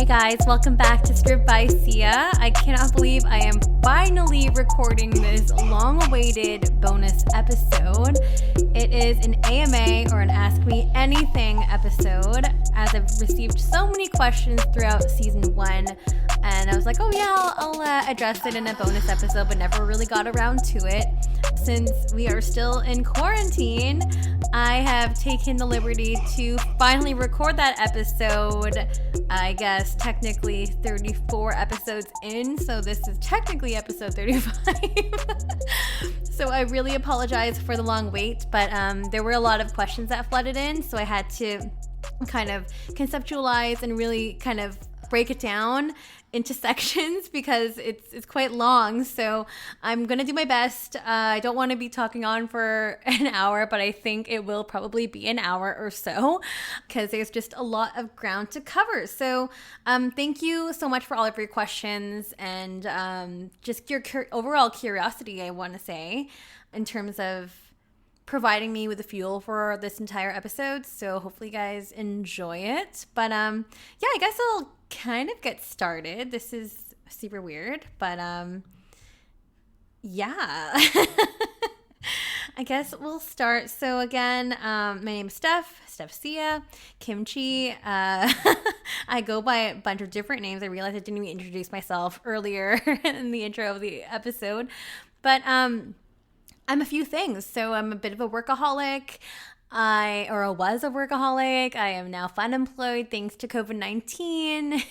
guys, welcome back to Script by Sia. I cannot believe I am finally recording this long-awaited bonus episode. It is an AMA or an Ask Me Anything episode, as I've received so many questions throughout season 1, and I was like, oh yeah, I'll address it in a bonus episode, but never really got around to it. Since we are still in quarantine, I have taken the liberty to finally record that episode. I guess technically 34 episodes in, so this is technically episode 35. So I really apologize for the long wait, but there were a lot of questions that flooded in, so I had to kind of conceptualize and really kind of break it down into sections because it's quite long. So I'm gonna do my best. I don't want to be talking on for an hour, but I think it will probably be an hour or so because there's just a lot of ground to cover. So thank you so much for all of your questions and just your overall curiosity, I want to say, in terms of providing me with the fuel for this entire episode. So hopefully you guys enjoy it. But yeah, I guess I'll kind of get started. This is super weird, but yeah. I guess we'll start. So again, my name is Steph Sia, Kimchi. I go by a bunch of different names. I realized I didn't even introduce myself earlier in the intro of the episode. But I'm a few things. So I'm a bit of a workaholic. I was a workaholic. I am now unemployed thanks to COVID-19.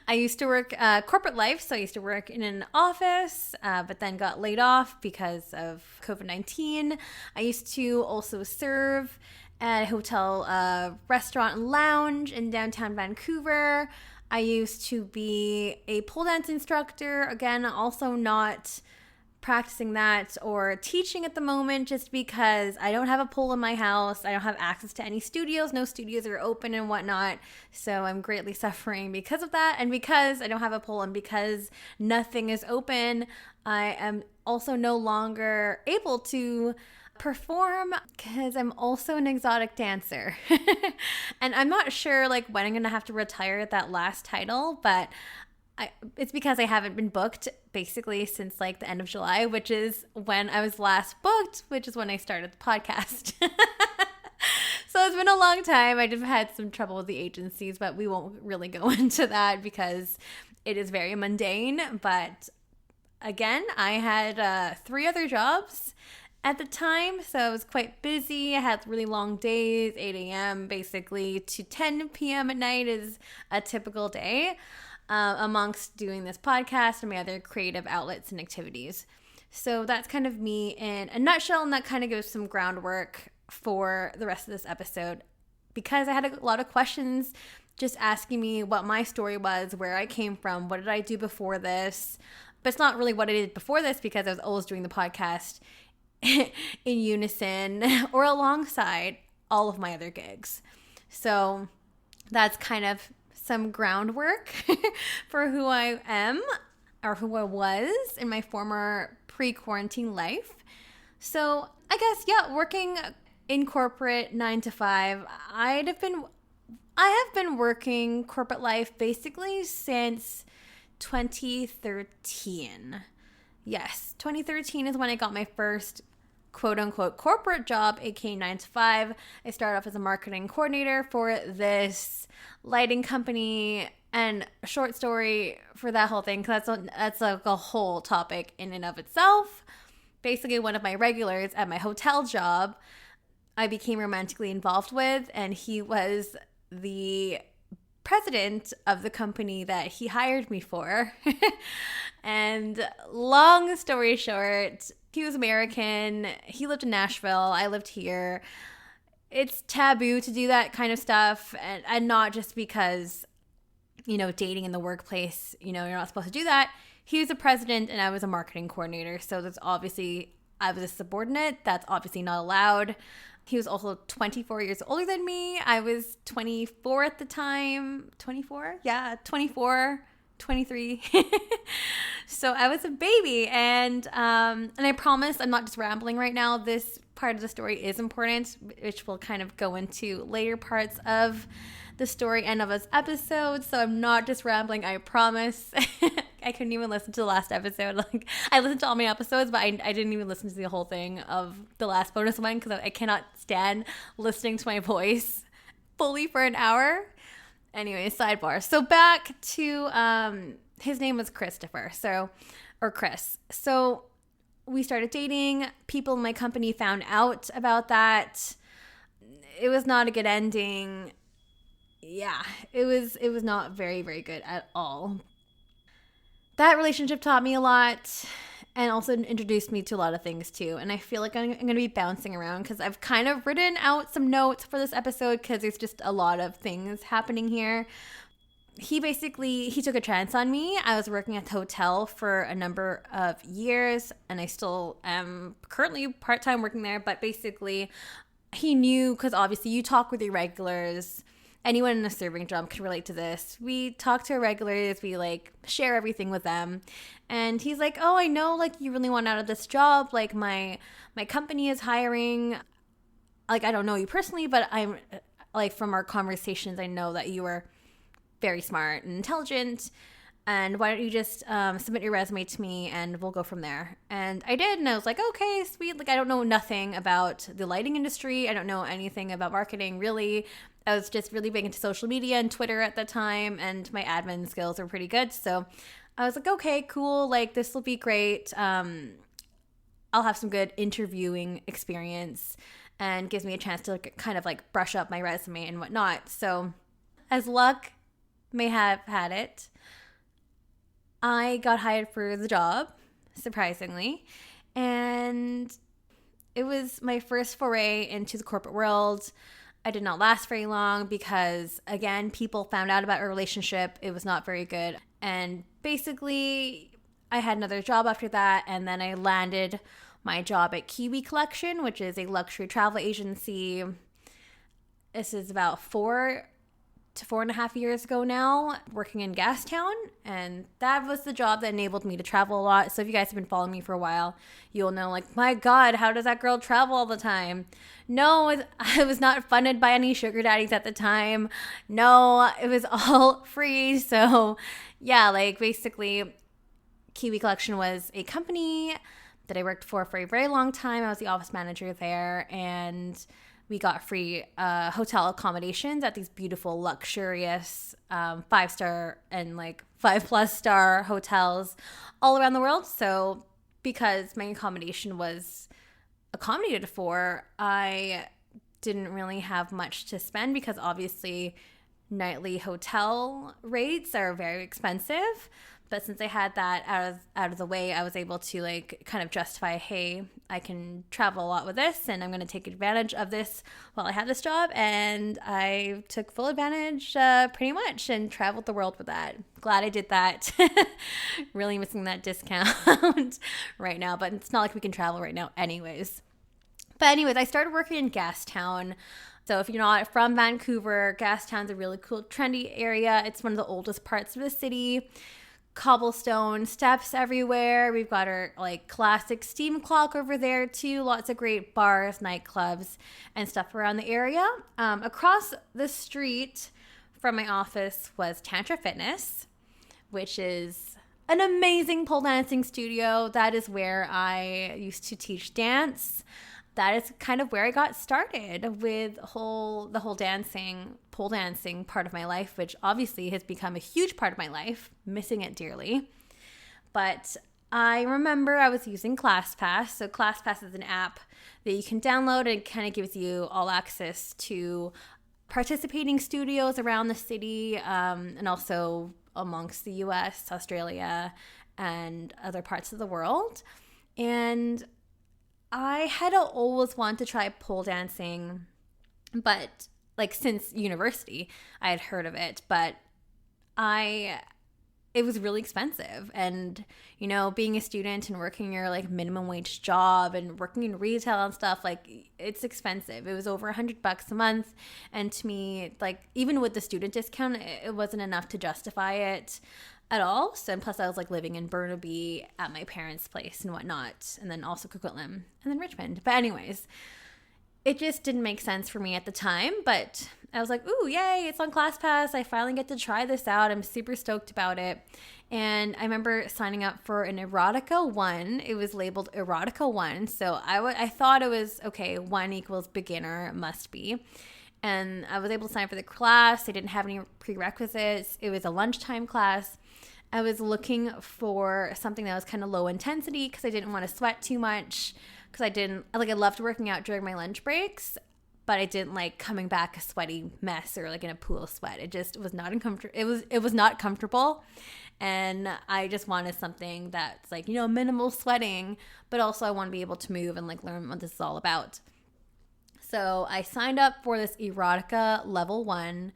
I used to work corporate life, so I used to work in an office, but then got laid off because of COVID-19. I used to also serve at a hotel, restaurant, and lounge in downtown Vancouver. I used to be a pole dance instructor. Again, also not practicing that or teaching at the moment just because I don't have a pole in my house. I don't have access to any studios. No studios are open and whatnot. So I'm greatly suffering because of that. And because I don't have a pole and because nothing is open, I am also no longer able to perform because I'm also an exotic dancer. And I'm not sure like when I'm going to have to retire that last title, but it's because I haven't been booked basically since like the end of July, which is when I was last booked, which is when I started the podcast. So it's been a long time. I just had some trouble with the agencies, but we won't really go into that because it is very mundane. But again, I had 3 other jobs at the time, so I was quite busy. I had really long days, 8 a.m. basically to 10 p.m. at night is a typical day. Amongst doing this podcast and my other creative outlets and activities. So that's kind of me in a nutshell, and that kind of gives some groundwork for the rest of this episode because I had a lot of questions just asking me what my story was, where I came from, what did I do before this, but it's not really what I did before this because I was always doing the podcast in unison or alongside all of my other gigs. So that's kind of some groundwork for who I am or who I was in my former pre-quarantine life. So I guess, yeah, working in corporate 9 to 5, I have been working corporate life basically since 2013. Yes, 2013 is when I got my first quote-unquote corporate job, aka 9 to 5. I started off as a marketing coordinator for this lighting company, and a short story for that whole thing, because that's like a whole topic in and of itself. Basically, one of my regulars at my hotel job, I became romantically involved with, and he was the president of the company that he hired me for. And long story short, he was American. He lived in Nashville. I lived here. It's taboo to do that kind of stuff. And not just because, you know, dating in the workplace, you know, you're not supposed to do that. He was a president and I was a marketing coordinator. So that's obviously, I was a subordinate. That's obviously not allowed. He was also 24 years older than me. I was 24 at the time. 24? Yeah, 24. 23. So I was a baby, and I promise I'm not just rambling right now. This part of the story is important, which we'll kind of go into later parts of the story end of this episode, so I'm not just rambling, I promise. I couldn't even listen to the last episode. Like, I listened to all my episodes, but I didn't even listen to the whole thing of the last bonus one because I cannot stand listening to my voice fully for an hour. Anyway, sidebar. So back to his name was Christopher. Or Chris. So we started dating. People in my company found out about that. It was not a good ending. Yeah, it was not very, very good at all. That relationship taught me a lot and also introduced me to a lot of things too. And I feel like I'm going to be bouncing around because I've kind of written out some notes for this episode because there's just a lot of things happening here. He took a chance on me. I was working at the hotel for a number of years and I still am currently part-time working there. But basically he knew, because obviously you talk with your regulars. Anyone in a serving job can relate to this. We talk to our regulars. We like share everything with them. And he's like, oh, I know like you really want out of this job. Like my company is hiring. Like, I don't know you personally, but I'm like from our conversations, I know that you are very smart and intelligent. And why don't you just submit your resume to me and we'll go from there. And I did. And I was like, okay, sweet. Like, I don't know nothing about the lighting industry. I don't know anything about marketing, really. I was just really big into social media and Twitter at the time. And my admin skills were pretty good. So I was like, okay, cool. Like, this will be great. I'll have some good interviewing experience and gives me a chance to like, kind of like brush up my resume and whatnot. So as luck may have had it, I got hired for the job, surprisingly, and it was my first foray into the corporate world. I did not last very long because, again, people found out about our relationship. It was not very good, and basically, I had another job after that, and then I landed my job at Kiwi Collection, which is a luxury travel agency. This is about 4 to 4.5 years ago now, working in Gastown, and that was the job that enabled me to travel a lot. So if you guys have been following me for a while, you'll know, like, my God, how does that girl travel all the time? No, I was not funded by any sugar daddies at the time. No, it was all free. So yeah, like basically Kiwi Collection was a company that I worked for a very long time. I was the office manager there, and we got free hotel accommodations at these beautiful, luxurious 5-star and like 5+ star hotels all around the world. So because my accommodation was accommodated for, I didn't really have much to spend because obviously nightly hotel rates are very expensive. But since I had that out of the way, I was able to like kind of justify, hey, I can travel a lot with this and I'm going to take advantage of this while I have this job. And I took full advantage pretty much and traveled the world with that. Glad I did that. Really missing that discount right now, but it's not like we can travel right now anyways. But anyways, I started working in Gastown. So if you're not from Vancouver, Gastown's a really cool, trendy area. It's one of the oldest parts of the city. Cobblestone steps everywhere. We've got our like classic steam clock over there too. Lots of great bars, nightclubs, and stuff around the area. Across the street from my office was Tantra Fitness, which is an amazing pole dancing studio. That is where I used to teach dance. That is kind of where I got started with the whole pole dancing part of my life, which obviously has become a huge part of my life, missing it dearly. But I remember I was using ClassPass. So ClassPass is an app that you can download and it kind of gives you all access to participating studios around the city and also amongst the US, Australia, and other parts of the world. And I had always wanted to try pole dancing, but like since university, I had heard of it, but it was really expensive. And, you know, being a student and working your like minimum wage job and working in retail and stuff, like it's expensive. It was over $100 a month. And to me, like even with the student discount, it wasn't enough to justify it at all. So, and plus I was like living in Burnaby at my parents' place and whatnot, and then also Coquitlam and then Richmond. But anyways, it just didn't make sense for me at the time, but I was like, ooh, yay, it's on ClassPass. I finally get to try this out. I'm super stoked about it. And I remember signing up for an Erotica 1. It was labeled Erotica 1. So I thought it was, okay, 1 equals beginner, must be. And I was able to sign up for the class. They didn't have any prerequisites. It was a lunchtime class. I was looking for something that was kind of low intensity because I didn't want to sweat too much. Because I loved working out during my lunch breaks, but I didn't like coming back a sweaty mess or like in a pool of sweat. It just was not uncomfortable. It was not comfortable. And I just wanted something that's like, minimal sweating, but also I want to be able to move and like learn what this is all about. So I signed up for this Erotica level 1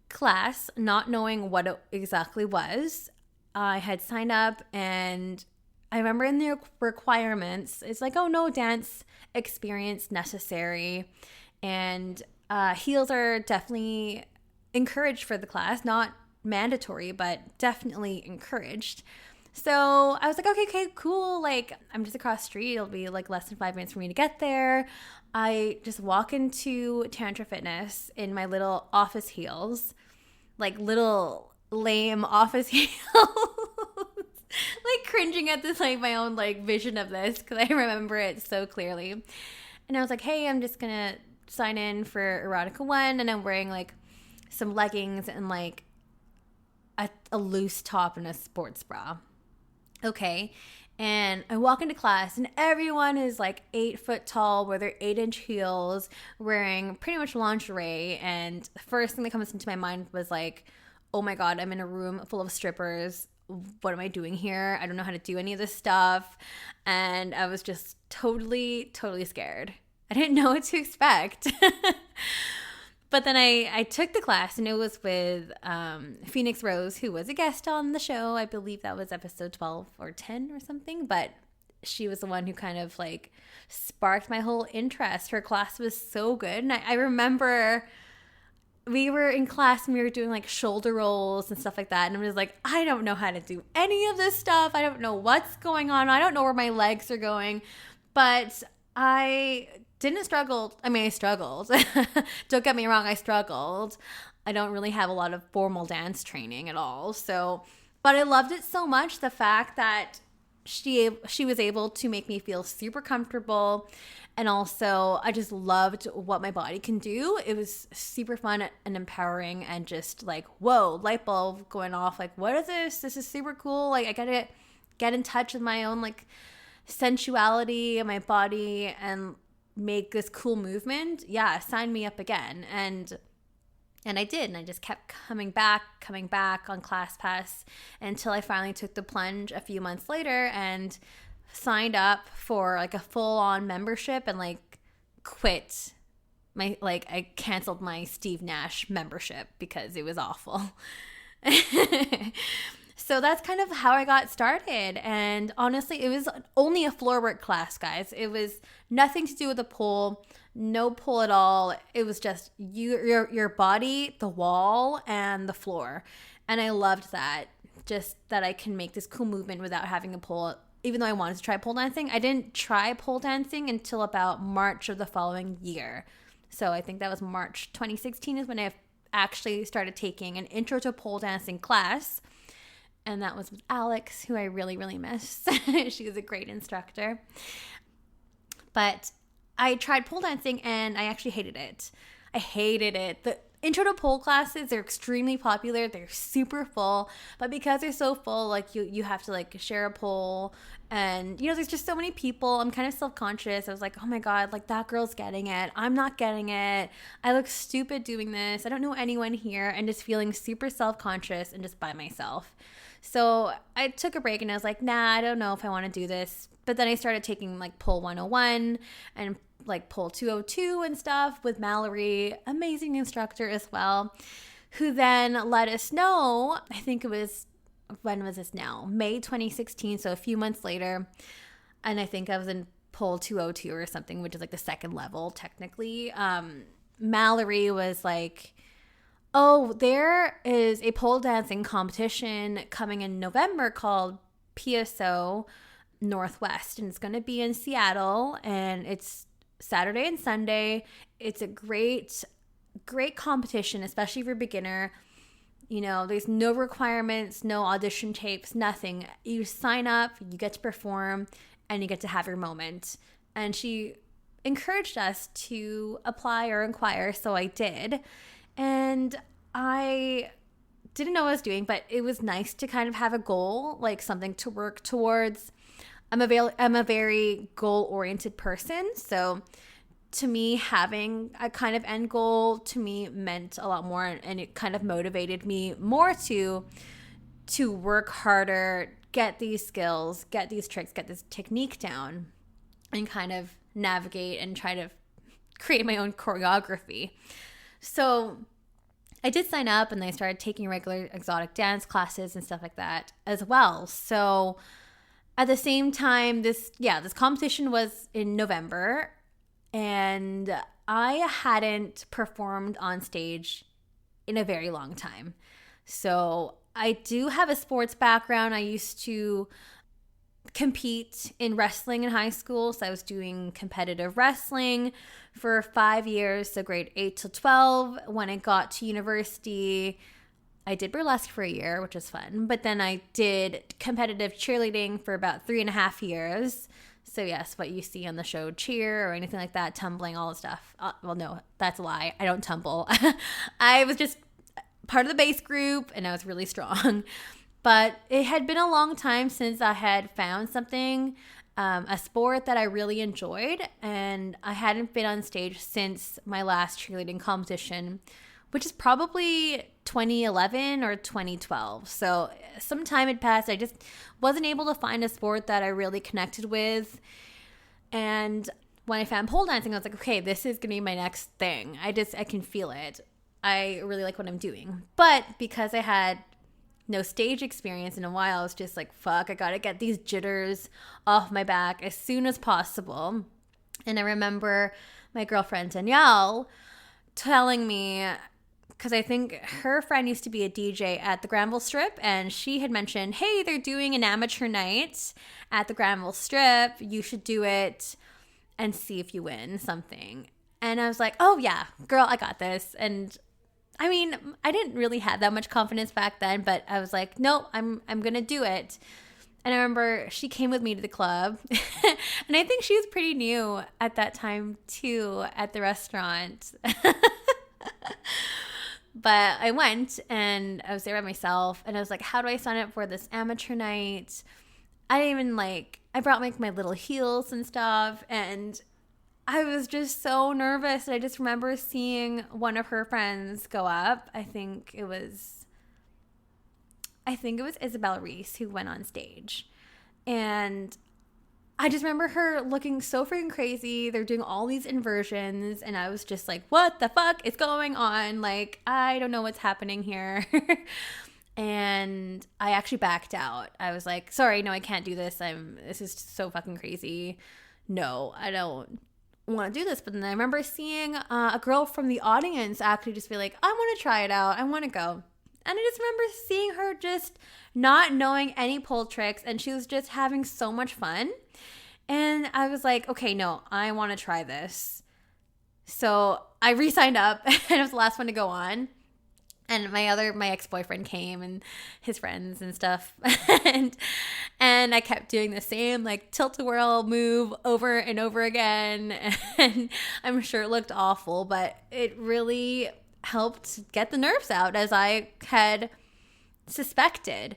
class, not knowing what it exactly was. I had signed up, and I remember in the requirements, it's like, oh, no dance experience necessary. And heels are definitely encouraged for the class, not mandatory, but definitely encouraged. So I was like, okay, cool. Like, I'm just across the street. It'll be like less than 5 minutes for me to get there. I just walk into Tantra Fitness in my little office heels, like little lame office heels. Like cringing at this, like my own like vision of this, because I remember it so clearly. And I was like, hey, I'm just gonna sign in for Erotica 1, and I'm wearing like some leggings and like a loose top and a sports bra. Okay. And I walk into class, and everyone is like 8 foot tall with their 8-inch heels, wearing pretty much lingerie. And the first thing that comes into my mind was like, oh my God, I'm in a room full of strippers. What am I doing here? I don't know how to do any of this stuff. And I was just totally scared. I didn't know what to expect. But then I took the class, and it was with Phoenix Rose, who was a guest on the show. I believe that was episode 12 or 10 or something. But she was the one who kind of like sparked my whole interest. Her class was so good. And I remember we were in class and we were doing like shoulder rolls and stuff like that. And I was like, I don't know how to do any of this stuff. I don't know what's going on. I don't know where my legs are going. But I didn't struggle. I mean, I struggled. Don't get me wrong. I struggled. I don't really have a lot of formal dance training at all. So, but I loved it so much. The fact that she was able to make me feel super comfortable. And also, I just loved what my body can do. It was super fun and empowering, and just like, whoa, light bulb going off. Like, what is this? This is super cool. Like, I gotta get in touch with my own like sensuality and my body and make this cool movement. Yeah, sign me up again. And I did. And I just kept coming back on ClassPass until I finally took the plunge a few months later and signed up for like a full-on membership, and like quit my, like, I canceled my Steve Nash membership because it was awful. So that's kind of how I got started. And honestly, it was only a floor work class, guys. It was nothing to do with the pole, no pull at all. It was just your body, the wall, and the floor. And I loved that, just that I can make this cool movement without having a pole. Even though I wanted to try pole dancing, I didn't try pole dancing until about March of the following year. So I think that was March 2016 is when I actually started taking an intro to pole dancing class. And that was with Alex, who I really, really miss. She was a great instructor. But I tried pole dancing, and I actually hated it. I hated it. The intro to pole classes, they're extremely popular. They're super full. But because they're so full, like you have to like share a pole. And, there's just so many people. I'm kind of self-conscious. I was like, oh my God, like that girl's getting it. I'm not getting it. I look stupid doing this. I don't know anyone here. And just feeling super self-conscious and just by myself. So I took a break, and I was like, nah, I don't know if I want to do this. But then I started taking like Pole 101 and like Pole 202 and stuff with Mallory, amazing instructor as well, who then let us know, I think it was, when was this now? May 2016, so a few months later. And I think I was in Pole 202 or something, which is like the second level technically. Mallory was like, oh, there is a pole dancing competition coming in November called PSO Northwest, and it's going to be in Seattle, and it's Saturday and Sunday. It's a great competition, especially if you're a beginner. You know, there's no requirements, no audition tapes, nothing. You sign up, you get to perform, and you get to have your moment. And she encouraged us to apply or inquire, so I did. And I didn't know what I was doing, but it was nice to kind of have a goal, like something to work towards. I'm a very goal-oriented person, so to me, having a kind of end goal to me meant a lot more, and it kind of motivated me more to work harder, get these skills, get these tricks, get this technique down, and kind of navigate and try to create my own choreography. So I did sign up, and I started taking regular exotic dance classes and stuff like that as well. So at the same time, this competition was in November, and I hadn't performed on stage in a very long time. So I do have a sports background. I used to compete in wrestling in high school. So I was doing competitive wrestling for 5 years, so grade 8 to 12. When I got to university, I did burlesque for a year, which was fun. But then I did competitive cheerleading for about 3.5 years. So yes, what you see on the show Cheer or anything like that, tumbling, all the stuff. Well, no, that's a lie. I don't tumble. I was just part of the bass group, and I was really strong. But it had been a long time since I had found something, a sport that I really enjoyed, and I hadn't been on stage since my last cheerleading competition, which is probably 2011 or 2012. So some time had passed. I just wasn't able to find a sport that I really connected with. And when I found pole dancing, I was like, okay, this is going to be my next thing. I can feel it. I really like what I'm doing. But because I had no stage experience in a while, I was just like, fuck, I got to get these jitters off my back as soon as possible. And I remember my girlfriend Danielle telling me, because I think her friend used to be a DJ at the Granville Strip, and she had mentioned, hey, they're doing an amateur night at the Granville Strip. You should do it and see if you win something. And I was like, oh yeah, girl, I got this. And I mean, I didn't really have that much confidence back then, but I was like, no, I'm going to do it. And I remember she came with me to the club, and I think she was pretty new at that time too at the restaurant. But I went, and I was there by myself, and I was like, how do I sign up for this amateur night? I didn't even I brought my little heels and stuff, and I was just so nervous. I just remember seeing one of her friends go up. I think it was Isabel Reese who went on stage. And I just remember her looking so freaking crazy. They're doing all these inversions, and I was just like, what the fuck is going on? Like, I don't know what's happening here. And I actually backed out. I was like, sorry, no, I can't do this. This is so fucking crazy. No, I don't want to do this. But then I remember seeing a girl from the audience actually just be like, I want to try it out. I want to go. And I just remember seeing her just not knowing any pole tricks, and she was just having so much fun. And I was like, okay, no, I want to try this. So I re-signed up, and I was the last one to go on. And my ex-boyfriend came, and his friends and stuff. and I kept doing the same tilt-a-whirl move over and over again. And I'm sure it looked awful, but it really helped get the nerves out, as I had suspected.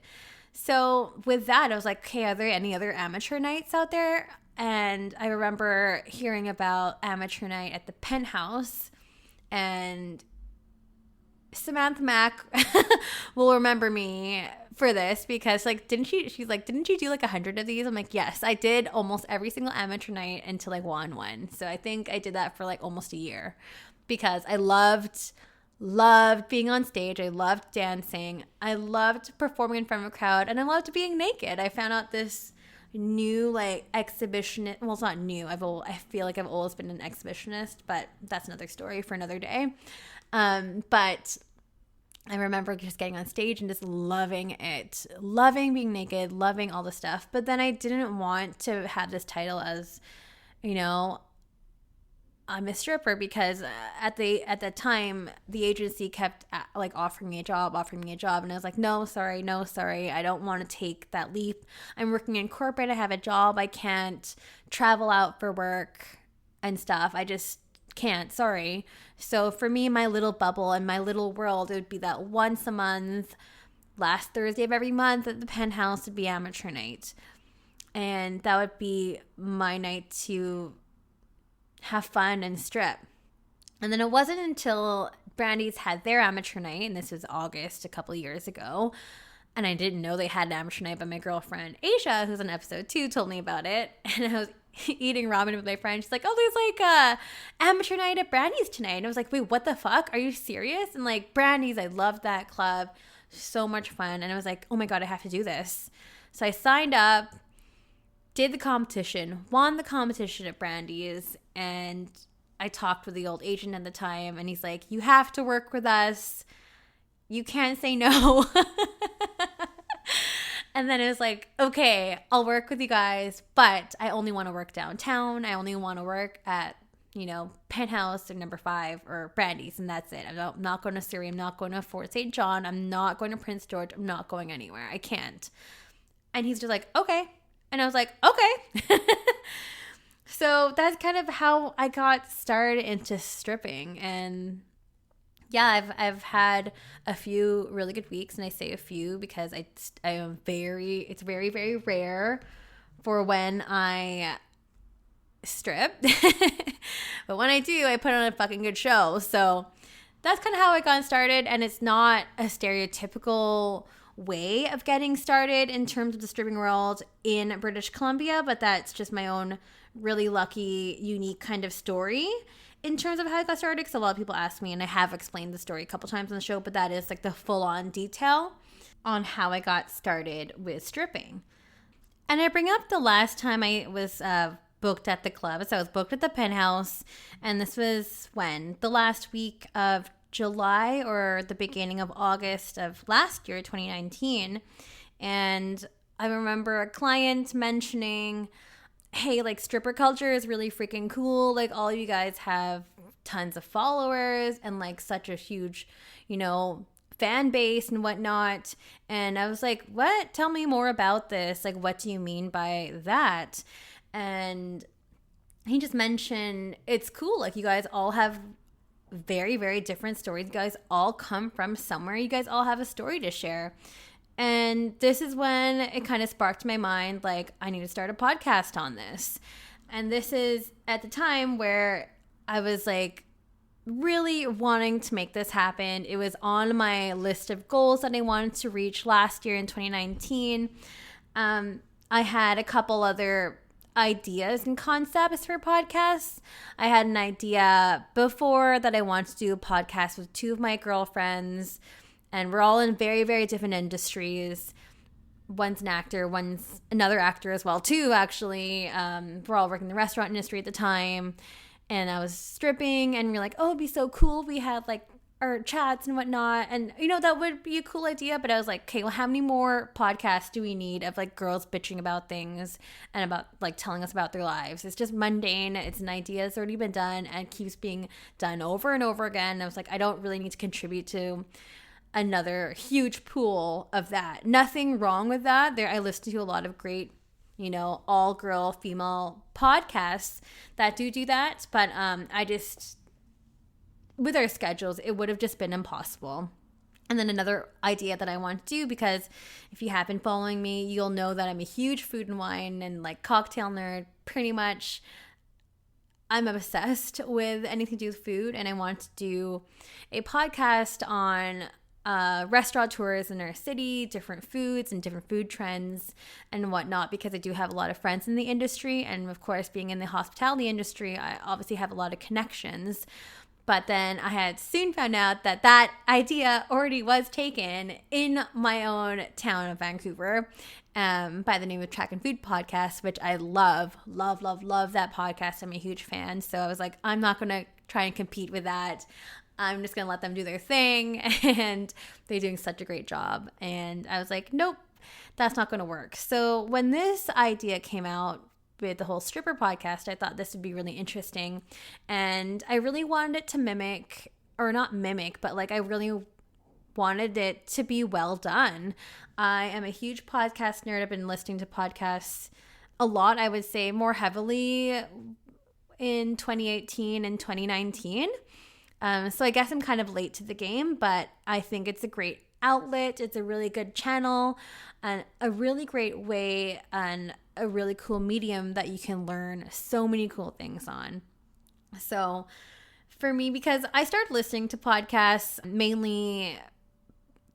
So with that, I was like, okay, are there any other amateur nights out there? And I remember hearing about amateur night at the Penthouse, and Samantha Mack will remember me for this, because didn't you do 100 of these? I'm like, yes, I did almost every single amateur night until I won one. So I think I did that for almost a year, because I loved being on stage. I loved dancing. I loved performing in front of a crowd, and I loved being naked. I found out this new exhibition. Well, it's not new. I feel like I've always been an exhibitionist, but that's another story for another day. But I remember just getting on stage and just loving it, loving being naked, loving all the stuff. But then I didn't want to have this title as, I'm a stripper because at the time the agency kept like offering me a job, and I was like, no sorry, I don't want to take that leap. I'm working in corporate, I have a job, I can't travel out for work and stuff, I just can't, sorry. So for me, my little bubble and my little world, it would be that once a month, last Thursday of every month at the Penthouse would be amateur night, and that would be my night to have fun and strip. And then it wasn't until Brandy's had their amateur night, and this was August a couple years ago, and I didn't know they had an amateur night, but my girlfriend Asia, who's on episode 2, told me about it. And I was eating ramen with my friend. She's like, oh, there's like a amateur night at Brandy's tonight. And I was like, wait, what the fuck? Are you serious? And like, Brandy's, I loved that club. So much fun. And I was like, oh my God, I have to do this. So I signed up, did the competition, won the competition at Brandy's, and I talked with the old agent at the time, and he's like, you have to work with us. You can't say no. And then it was like, okay, I'll work with you guys, but I only want to work downtown. I only want to work at, Penthouse or number 5 or Brandy's, and that's it. I'm not going to Surrey. I'm not going to Fort St. John. I'm not going to Prince George. I'm not going anywhere. I can't. And he's just like, okay. And I was like, okay. So that's kind of how I got started into stripping. And yeah, I've had a few really good weeks, and I say a few because it's very, very rare for when I strip. But when I do, I put on a fucking good show. So that's kind of how I got started, and it's not a stereotypical way of getting started in terms of the stripping world in British Columbia, but that's just my own really lucky, unique kind of story in terms of how I got started, because a lot of people ask me, and I have explained the story a couple times on the show, but that is like the full-on detail on how I got started with stripping. And I bring up the last time I was booked at the club. So I was booked at the Penthouse, and this was when? The last week of July or the beginning of August of last year, 2019. And I remember a client mentioning, hey, like, stripper culture is really freaking cool. Like, all of you guys have tons of followers and like such a huge, fan base and whatnot. And I was like, what? Tell me more about this. Like, what do you mean by that? And he just mentioned it's cool. Like, you guys all have very, very different stories. You guys all come from somewhere. You guys all have a story to share. And this is when it kind of sparked my mind, like, I need to start a podcast on this. And this is at the time where I was like really wanting to make this happen. It was on my list of goals that I wanted to reach last year in 2019. I had a couple other ideas and concepts for podcasts. I had an idea before that I wanted to do a podcast with 2 of my girlfriends, and we're all in very, very different industries. One's an actor, one's another actor as well too, actually. We're all working in the restaurant industry at the time, and I was stripping, and we're like, oh, it'd be so cool if we had like our chats and whatnot, and that would be a cool idea. But I was like, okay, well, how many more podcasts do we need of like girls bitching about things and about like telling us about their lives? It's just mundane. It's an idea that's already been done and keeps being done over and over again. And I was like, I don't really need to contribute to another huge pool of that. Nothing wrong with that. I listen to a lot of great, all girl female podcasts that do that, but I just, with our schedules, it would have just been impossible. And then another idea that I want to do, because if you have been following me, you'll know that I'm a huge food and wine and like cocktail nerd. Pretty much, I'm obsessed with anything to do with food, and I want to do a podcast on restaurateurs in our city, different foods and different food trends and whatnot, because I do have a lot of friends in the industry, and of course, being in the hospitality industry, I obviously have a lot of connections. But then I had soon found out that idea already was taken in my own town of Vancouver by the name of Track and Food Podcast, which I love that podcast. I'm a huge fan. So I was like, I'm not going to try and compete with that. I'm just going to let them do their thing. And they're doing such a great job. And I was like, nope, that's not going to work. So when this idea came out, with the whole stripper podcast, I thought this would be really interesting. And I really wanted it to mimic, or not mimic, but like I really wanted it to be well done. I am a huge podcast nerd. I've been listening to podcasts a lot, I would say more heavily in 2018 and 2019. So I guess I'm kind of late to the game, but I think it's a great outlet. It's a really good channel and a really great way and a really cool medium that you can learn so many cool things on. So for me, because I started listening to podcasts mainly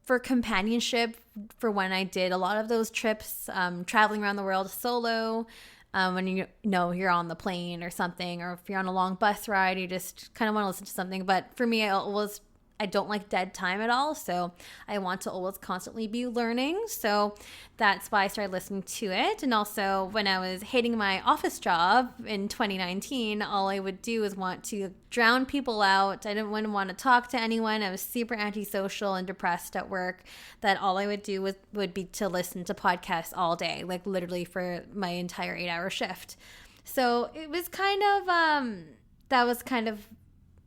for companionship for when I did a lot of those trips, traveling around the world solo, when you know you're on the plane or something, or if you're on a long bus ride, you just kind of want to listen to something. But for me, I don't like dead time at all, so I want to always constantly be learning. So that's why I started listening to it. And also, when I was hating my office job in 2019, all I would do is want to drown people out. I didn't want to talk to anyone. I was super antisocial and depressed at work, that all I would do would be to listen to podcasts all day, like literally for my entire 8-hour shift. So it was kind of, that was kind of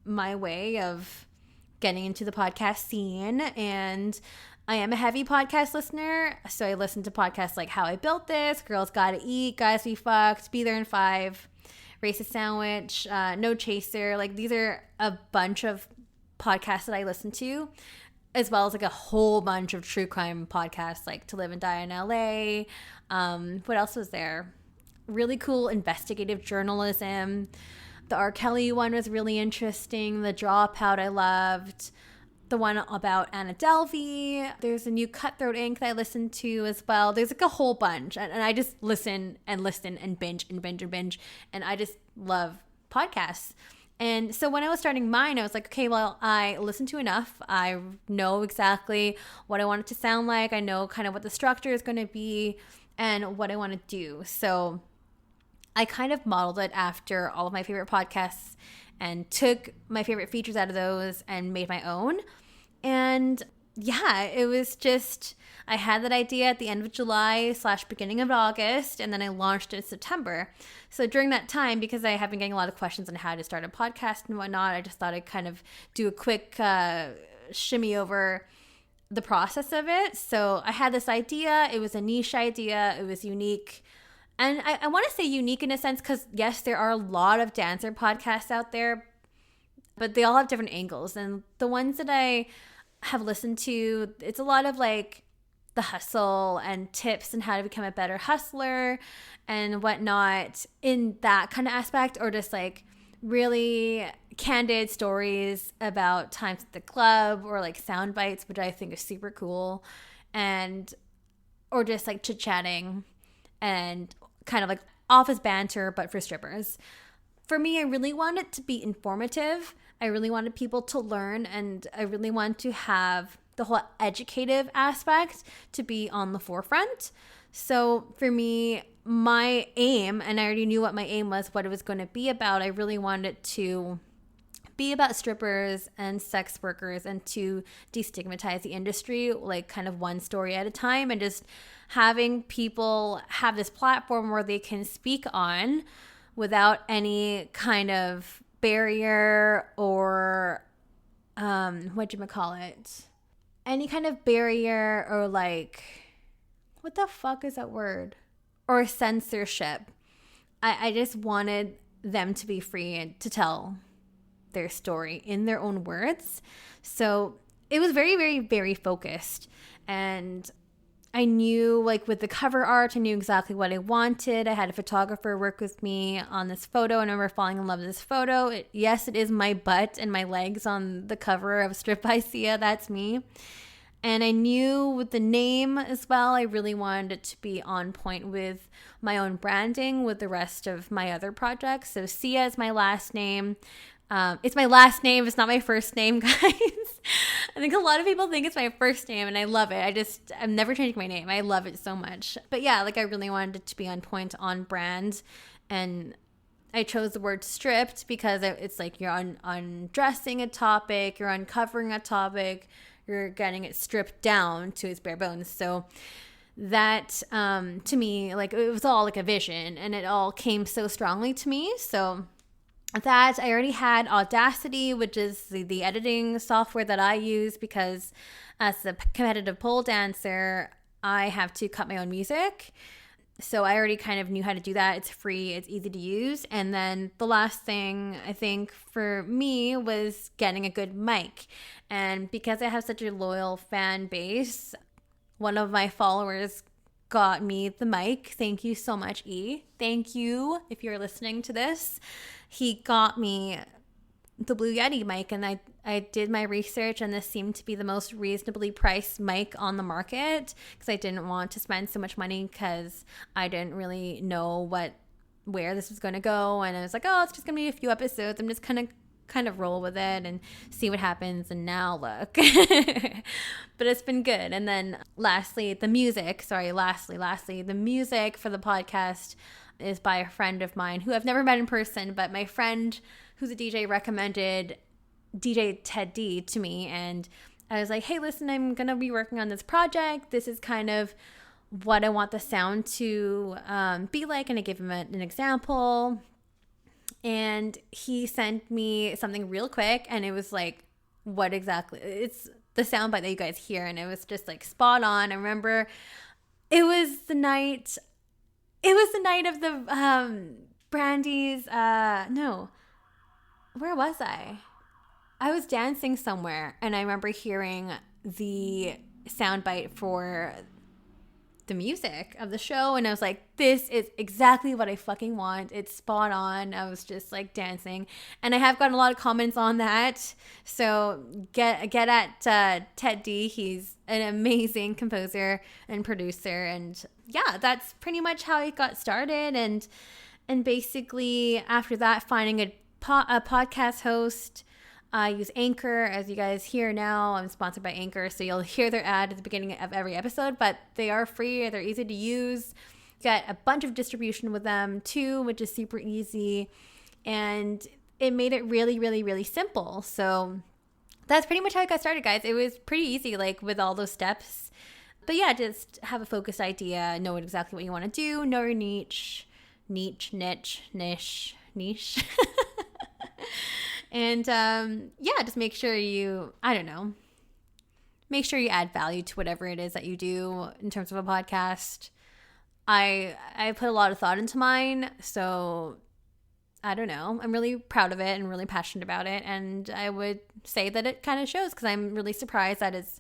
my way of getting into the podcast scene. And I am a heavy podcast listener, so I listen to podcasts like How I Built This, Girls Gotta Eat, Guys We Fucked, Be There in 5, Racist Sandwich, No Chaser. Like, these are a bunch of podcasts that I listen to, as well as like a whole bunch of true crime podcasts like To Live and Die in LA. What else was there? Really cool investigative journalism. The R. Kelly one was really interesting. The Dropout I loved. The one about Anna Delvey. There's a new Cutthroat Inc. that I listened to as well. There's like a whole bunch. And I just listen and binge and binge and binge. And I just love podcasts. And so when I was starting mine, I was like, okay, well, I listened to enough. I know exactly what I want it to sound like. I know kind of what the structure is going to be and what I want to do. So I kind of modeled it after all of my favorite podcasts and took my favorite features out of those and made my own. And yeah, it was just, I had that idea at the end of July / beginning of August, and then I launched it in September. So during that time, because I have been getting a lot of questions on how to start a podcast and whatnot, I just thought I'd kind of do a quick shimmy over the process of it. So I had this idea. It was a niche idea. It was unique. And I want to say unique in a sense because, yes, there are a lot of dancer podcasts out there, but they all have different angles. And the ones that I have listened to, it's a lot of like the hustle and tips and how to become a better hustler and whatnot in that kind of aspect, or just like really candid stories about times at the club, or like sound bites, which I think is super cool, and or just like chit-chatting and kind of like office banter, but for strippers. For me, I really want it to be informative. I really wanted people to learn, and I really want to have the whole educative aspect to be on the forefront. So for me, my aim, and I already knew what my aim was, what it was going to be about, I really wanted it to be about strippers and sex workers and to destigmatize the industry, like kind of one story at a time, and just having people have this platform where they can speak on without any kind of barrier or any kind of barrier, or like, what the fuck is that word? Or censorship. I just wanted them to be free to tell their story in their own words. So it was very, very, very focused. And I knew, like, with the cover art, I knew exactly what I wanted. I had a photographer work with me on this photo. I remember falling in love with this photo. Yes, it is my butt and my legs on the cover of Strip by Sia. That's me. And I knew with the name as well, I really wanted it to be on point with my own branding with the rest of my other projects. So Sia is my last name. It's my last name. It's not my first name, guys. I think a lot of people think it's my first name, and I love it. I'm never changing my name. I love it so much. But yeah, like, I really wanted it to be on point, on brand. And I chose the word stripped because it's like you're undressing a topic, you're uncovering a topic, you're getting it stripped down to its bare bones. So that to me, like, it was all like a vision, and it all came so strongly to me. So that I already had Audacity, which is the editing software that I use, because as a competitive pole dancer, I have to cut my own music. So I already kind of knew how to do that. It's free, it's easy to use. And then the last thing I think for me was getting a good mic. And because I have such a loyal fan base, one of my followers got me the mic. Thank you so much, E. Thank you if you're listening to this. He got me the Blue Yeti mic, and I did my research, and this seemed to be the most reasonably priced mic on the market, because I didn't want to spend so much money, because I didn't really know where this was going to go. And I was like, oh, it's just going to be a few episodes. I'm just kind of roll with it and see what happens. And now look. But it's been good. And then lastly, the music for the podcast is by a friend of mine who I've never met in person, but my friend who's a DJ recommended DJ Ted D to me. And I was like, hey, listen, I'm going to be working on this project. This is kind of what I want the sound to be like. And I gave him an example. And he sent me something real quick, and it was like, what exactly? It's the soundbite that you guys hear, and it was just like spot on. I remember it was the night of the Brandy's, no, where was I? I was dancing somewhere, and I remember hearing the soundbite for the music of the show, and I was like, this is exactly what I fucking want. It's spot on. I was just like dancing, and I have gotten a lot of comments on that, so get at Ted D. He's an amazing composer and producer, and yeah, that's pretty much how it got started. And basically after that, finding a podcast host. I use Anchor, as you guys hear now. I'm sponsored by Anchor, so you'll hear their ad at the beginning of every episode, but they are free. They're easy to use. Get a bunch of distribution with them too, which is super easy. And it made it really, really, really simple. So that's pretty much how I got started, guys. It was pretty easy, like with all those steps. But yeah, just have a focused idea, know exactly what you want to do, know your niche. And yeah, just make sure you add value to whatever it is that you do in terms of a podcast. I put a lot of thought into mine, so I don't know. I'm really proud of it and really passionate about it, and I would say that it kind of shows, because I'm really surprised that it's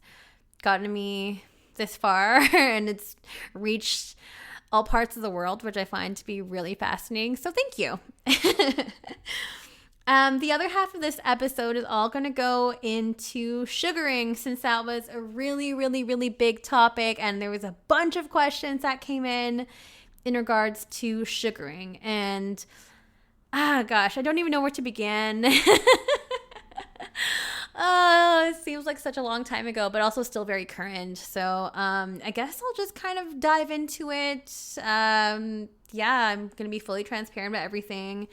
gotten me this far and it's reached all parts of the world, which I find to be really fascinating. So thank you. The other half of this episode is all going to go into sugaring, since that was a really, really, really big topic, and there was a bunch of questions that came in regards to sugaring. And gosh, I don't even know where to begin. Oh, it seems like such a long time ago, but also still very current. So I guess I'll just kind of dive into it. Yeah, I'm going to be fully transparent about everything.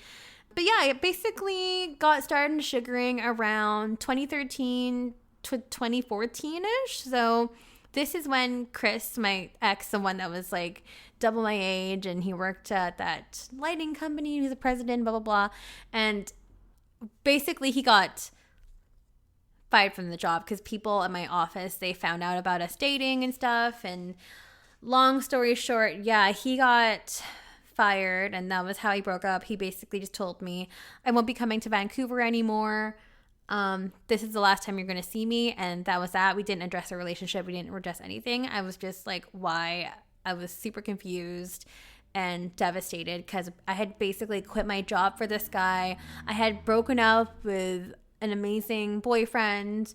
But yeah, it basically got started in sugaring around 2013 to 2014-ish. So this is when Chris, my ex, the one that was like double my age, and he worked at that lighting company, he was the president, blah, blah, blah. And basically he got fired from the job because people at my office, they found out about us dating and stuff. And long story short, yeah, he got fired, and that was how he broke up. He basically just told me, I won't be coming to Vancouver anymore. This is the last time you're going to see me. And that was that. We didn't address our relationship. We didn't address anything. I was just like, why? I was super confused and devastated, because I had basically quit my job for this guy. I had broken up with an amazing boyfriend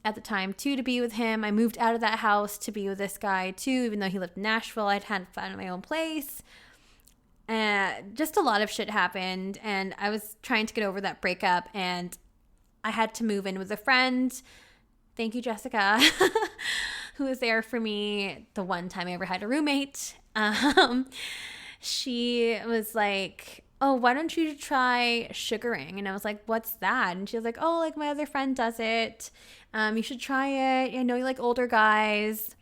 at the time too, to be with him. I moved out of that house to be with this guy too, even though he lived in Nashville. I'd had found my own place. Just a lot of shit happened, and I was trying to get over that breakup, and I had to move in with a friend. Thank you, Jessica, who was there for me the one time I ever had a roommate. She was like, oh, why don't you try sugaring? And I was like, what's that? And she was like, oh, like my other friend does it. You should try it. I know you like older guys.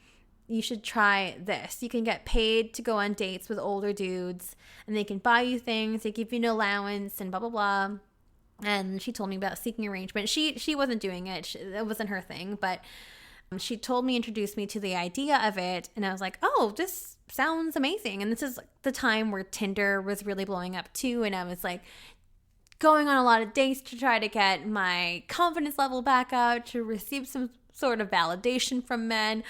you should try this. You can get paid to go on dates with older dudes, and they can buy you things. They give you an allowance and blah, blah, blah. And she told me about seeking arrangement. She wasn't doing it. It wasn't her thing. But she told me, introduced me to the idea of it. And I was like, oh, this sounds amazing. And this is the time where Tinder was really blowing up too. And I was like going on a lot of dates to try to get my confidence level back up, to receive some sort of validation from men.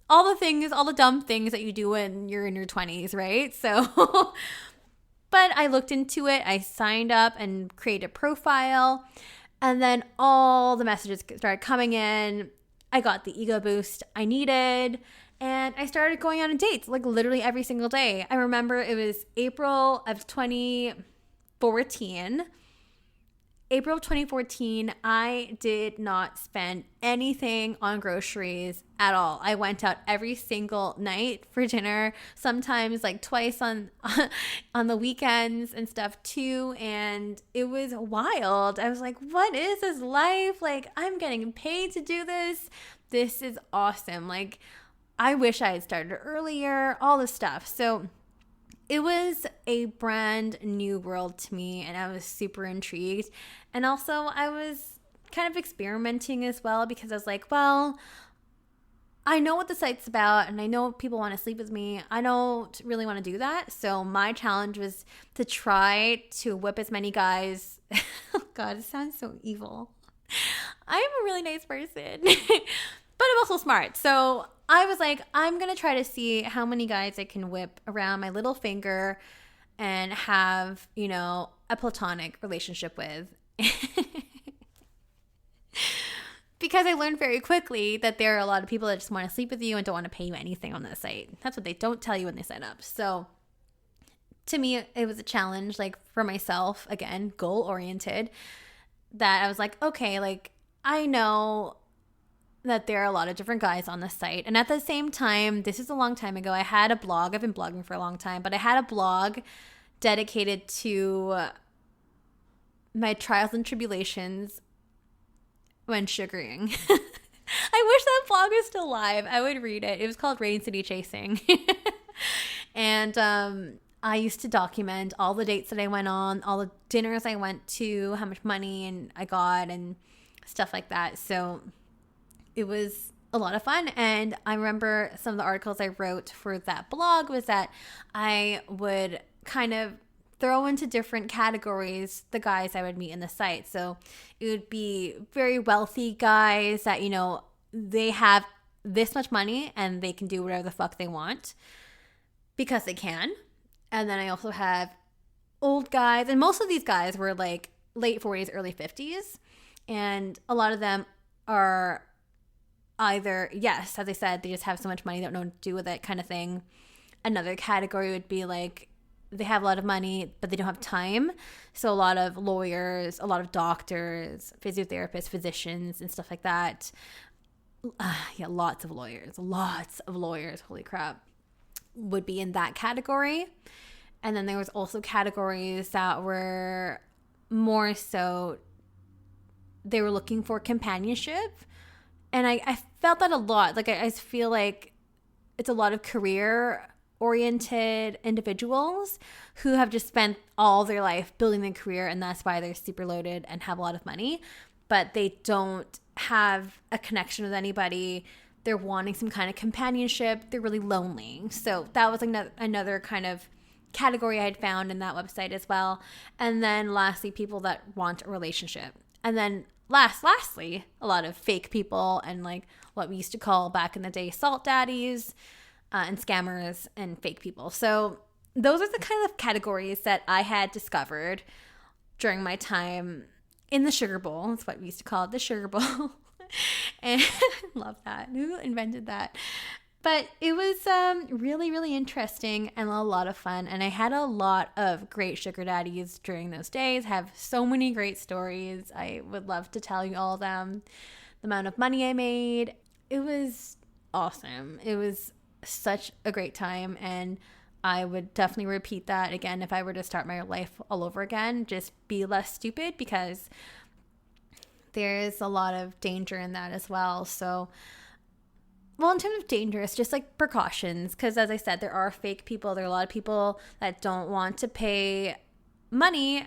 All the things, all the dumb things that you do when you're in your 20s, right? So... But I looked into it, I signed up and created a profile, and then all the messages started coming in. I got the ego boost I needed, and I started going on dates, like literally every single day. I remember it was April of 2014. April of 2014, I did not spend anything on groceries at all. I went out every single night for dinner, sometimes like twice on the weekends and stuff too, and it was wild. I was like, what is this life? Like, I'm getting paid to do this. This is awesome. Like, I wish I had started earlier, all this stuff. So it was a brand new world to me, and I was super intrigued. And also, I was kind of experimenting as well, because I was like, well, I know what the site's about, and I know people want to sleep with me. I don't really want to do that. So my challenge was to try to whip as many guys. Oh God, it sounds so evil. I'm a really nice person, but I'm also smart. So I was like, I'm going to try to see how many guys I can whip around my little finger and have, you know, a platonic relationship with. Because I learned very quickly that there are a lot of people that just want to sleep with you and don't want to pay you anything on the site. That's what they don't tell you when they sign up. So to me, it was a challenge, like for myself, again, goal oriented, that I was like, okay, like I know that there are a lot of different guys on the site. And at the same time, this is a long time ago, I had a blog. I've been blogging for a long time, but I had a blog dedicated to my trials and tribulations when sugaring. I wish that blog was still live. I would read it. It was called Rain City Chasing. And I used to document all the dates that I went on, all the dinners I went to, how much money and I got and stuff like that. So it was a lot of fun. And I remember some of the articles I wrote for that blog was that I would kind of throw into different categories the guys I would meet in the site. So it would be very wealthy guys that, you know, they have this much money and they can do whatever the fuck they want because they can. And then I also have old guys, and most of these guys were like late 40s, early 50s. And a lot of them are either, yes, as I said, they just have so much money, they don't know what to do with it kind of thing. Another category would be like, they have a lot of money, but they don't have time. So a lot of lawyers, a lot of doctors, physiotherapists, physicians, and stuff like that. Yeah, lots of lawyers. Holy crap. Would be in that category. And then there was also categories that were more so, they were looking for companionship. And I felt that a lot. Like, I feel like it's a lot of career-oriented individuals who have just spent all their life building their career, and that's why they're super loaded and have a lot of money. But they don't have a connection with anybody. They're wanting some kind of companionship. They're really lonely. So that was another kind of category I had found in that website as well. And then lastly, people that want a relationship. And then lastly, a lot of fake people and like what we used to call back in the day salt daddies and scammers and fake people. So those are the kind of categories that I had discovered during my time in the sugar bowl. That's what we used to call it, the sugar bowl. And I love that. Who invented that? But it was really, really interesting and a lot of fun. And I had a lot of great sugar daddies during those days. Have so many great stories. I would love to tell you all of them. The amount of money I made. It was awesome. It was such a great time. And I would definitely repeat that again if I were to start my life all over again. Just be less stupid, because there's a lot of danger in that as well. So Well, in terms of dangerous, just like precautions, because as I said, there are fake people. There are a lot of people that don't want to pay money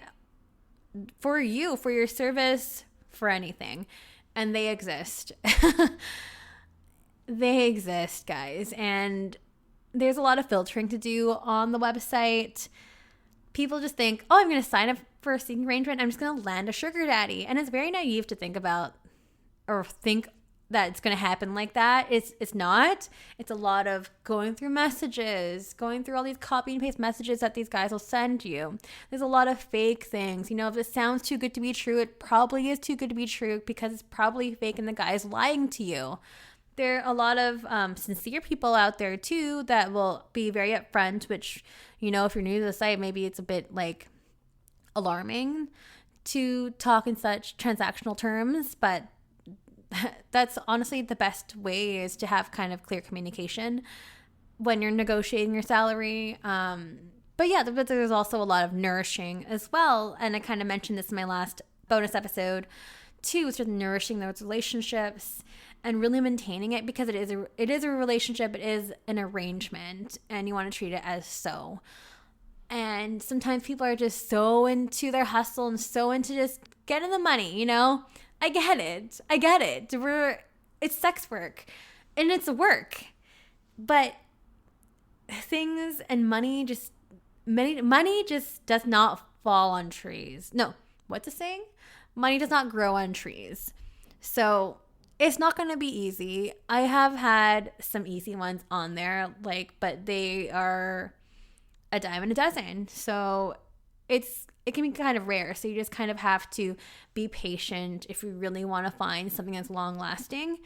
for you, for your service, for anything. And they exist. They exist, guys. And there's a lot of filtering to do on the website. People just think, oh, I'm going to sign up for a seeking arrangement. I'm just going to land a sugar daddy. And it's very naive to think about or think that it's going to happen like that. It's not. It's a lot of going through messages, going through all these copy and paste messages that these guys will send you. There's a lot of fake things. You know, if it sounds too good to be true, it probably is too good to be true because it's probably fake and the guy's lying to you. There are a lot of sincere people out there too that will be very upfront, which, you know, if you're new to the site, maybe it's a bit like alarming to talk in such transactional terms, but that's honestly the best way is to have kind of clear communication when you're negotiating your salary. But yeah, but there's also a lot of nourishing as well. And I kind of mentioned this in my last bonus episode too, sort of nourishing those relationships and really maintaining it because it is a relationship. It is an arrangement and you want to treat it as so. And sometimes people are just so into their hustle and so into just getting the money, you know? I get it. It's sex work and it's work, but things and money just does not fall on trees. No, what's the saying? Money does not grow on trees. So it's not going to be easy. I have had some easy ones on there, but they are a dime and a dozen. So it can be kind of rare. So you just kind of have to be patient if you really want to find something that's long lasting.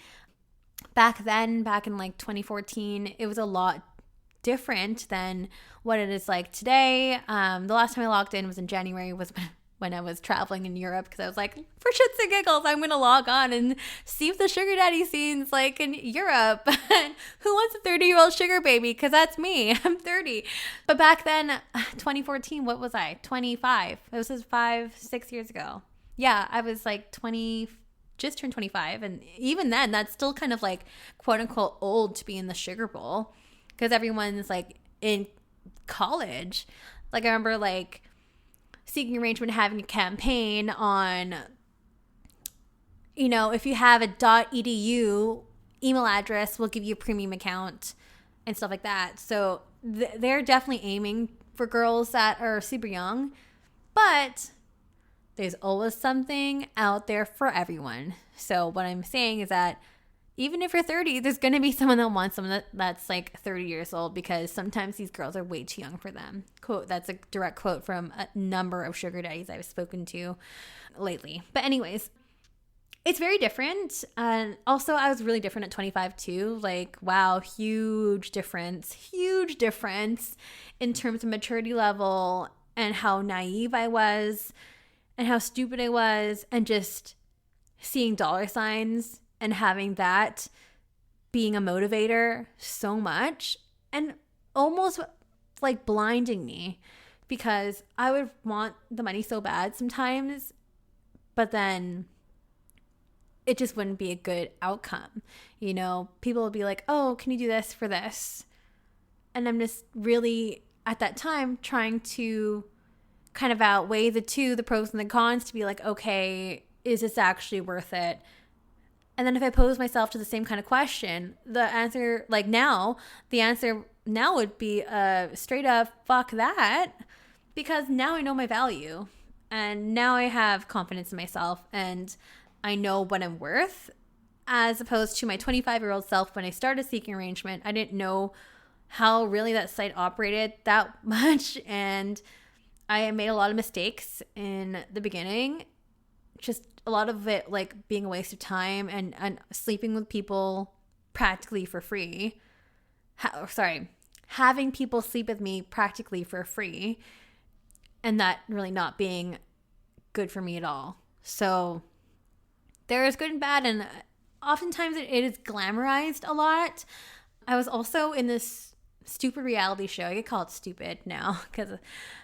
Back in 2014, it was a lot different than what it is like today. The last time I logged in was in January, was when I was traveling in Europe, because I was like, for shits and giggles, I'm going to log on and see what the sugar daddy scene's like in Europe. Who wants a 30-year-old sugar baby? Because that's me. I'm 30. But back then, 2014, what was I? 25. It was 6 years ago. Yeah, I was like 20, just turned 25. And even then, that's still kind of like, quote unquote, old to be in the sugar bowl. Because everyone's like in college. Like I remember like seeking arrangement having a campaign on, you know, if you have a .edu email address, we'll give you a premium account and stuff like that. So they're definitely aiming for girls that are super young, but there's always something out there for everyone. So what I'm saying is that even if you're 30, there's going to be someone that wants someone that's like 30 years old, because sometimes these girls are way too young for them. Quote, that's a direct quote from a number of sugar daddies I've spoken to lately. But anyways, it's very different. And also I was really different at 25 too. Like, wow, huge difference in terms of maturity level and how naive I was and how stupid I was, and just seeing dollar signs and having that being a motivator so much and almost like blinding me, because I would want the money so bad sometimes, but then it just wouldn't be a good outcome. You know, people would be like, oh, can you do this for this? And I'm just really at that time trying to kind of outweigh the pros and the cons to be like, okay, is this actually worth it? And then if I pose myself to the same kind of question, the answer now would be straight up, fuck that. Because now I know my value. And now I have confidence in myself. And I know what I'm worth. As opposed to my 25-year-old self when I started seeking arrangement. I didn't know how really that site operated that much. And I made a lot of mistakes in the beginning. Just a lot of it like being a waste of time and sleeping with people practically for free. Having people sleep with me practically for free, and that really not being good for me at all. So there is good and bad, and oftentimes it is glamorized a lot. I was also in this stupid reality show. I get called stupid now because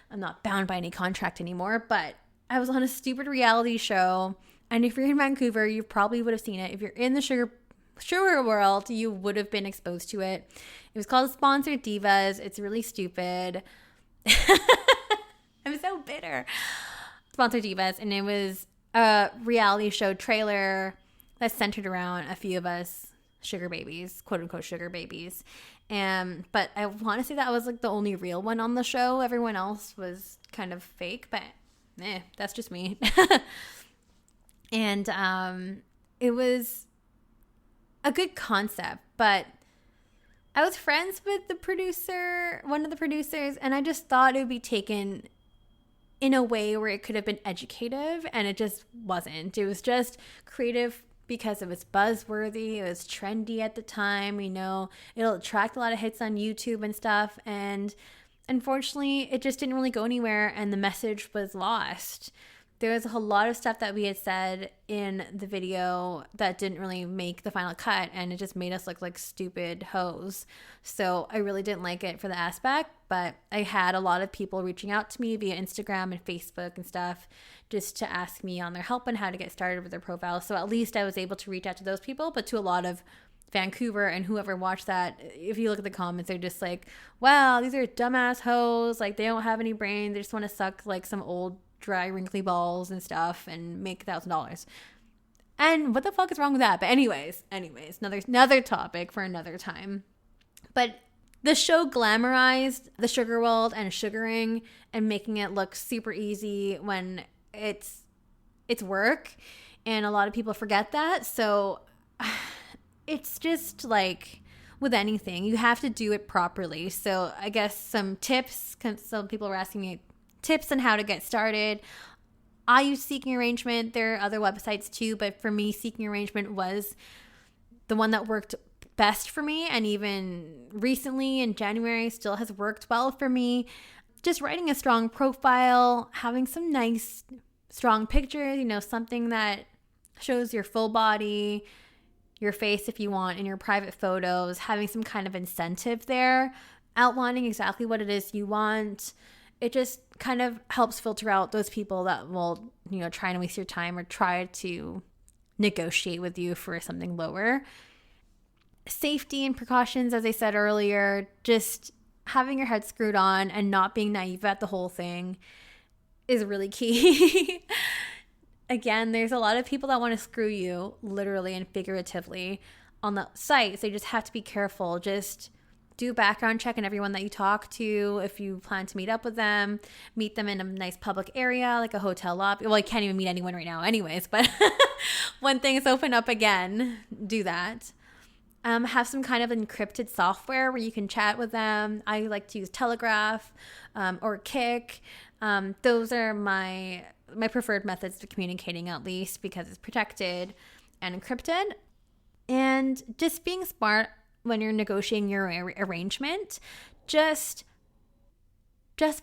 I'm not bound by any contract anymore, but I was on a stupid reality show, and if you're in Vancouver, you probably would have seen it. If you're in the sugar Sugar World, you would have been exposed to it. It was called Sponsored Divas. It's really stupid. I'm so bitter. Sponsored Divas, and it was a reality show trailer that's centered around a few of us sugar babies, quote unquote sugar babies. But I want to say that I was like the only real one on the show. Everyone else was kind of fake, but that's just me. And it was a good concept, but I was friends with the producer, one of the producers, and I just thought it would be taken in a way where it could have been educative, and it just wasn't. It was just creative because it was buzzworthy, it was trendy at the time, it'll attract a lot of hits on YouTube and stuff, and unfortunately, it just didn't really go anywhere, and the message was lost. There was a lot of stuff that we had said in the video that didn't really make the final cut, and it just made us look like stupid hoes. So I really didn't like it for the aspect, but I had a lot of people reaching out to me via Instagram and Facebook and stuff just to ask me on their help and how to get started with their profile. So at least I was able to reach out to those people, but to a lot of Vancouver and whoever watched that, if you look at the comments, they're just like, wow, these are dumbass hoes. Like, they don't have any brain. They just want to suck like some old dry wrinkly balls and stuff and make $1,000. And what the fuck is wrong with that? But anyways, another topic for another time. But the show glamorized the sugar world and sugaring and making it look super easy when it's work, and a lot of people forget that. So it's just like with anything, you have to do it properly. So I guess some tips, some people were asking me tips on how to get started. I use Seeking Arrangement. There are other websites too, but for me, Seeking Arrangement was the one that worked best for me, and even recently in January still has worked well for me. Just writing a strong profile, having some nice strong pictures, something that shows your full body, your face if you want, in your private photos, having some kind of incentive there, outlining exactly what it is you want. It just kind of helps filter out those people that will, try and waste your time or try to negotiate with you for something lower. Safety and precautions, as I said earlier, just having your head screwed on and not being naive at the whole thing is really key. Again, there's a lot of people that want to screw you, literally and figuratively, on the site. So you just have to be careful. Just do a background check on everyone that you talk to. If you plan to meet up with them, meet them in a nice public area, like a hotel lobby. Well, I can't even meet anyone right now anyways, but when things open up again, do that. Have some kind of encrypted software where you can chat with them. I like to use Telegraph or Kik. Those are my preferred methods of communicating, at least, because it's protected and encrypted. And just being smart when you're negotiating your arrangement, just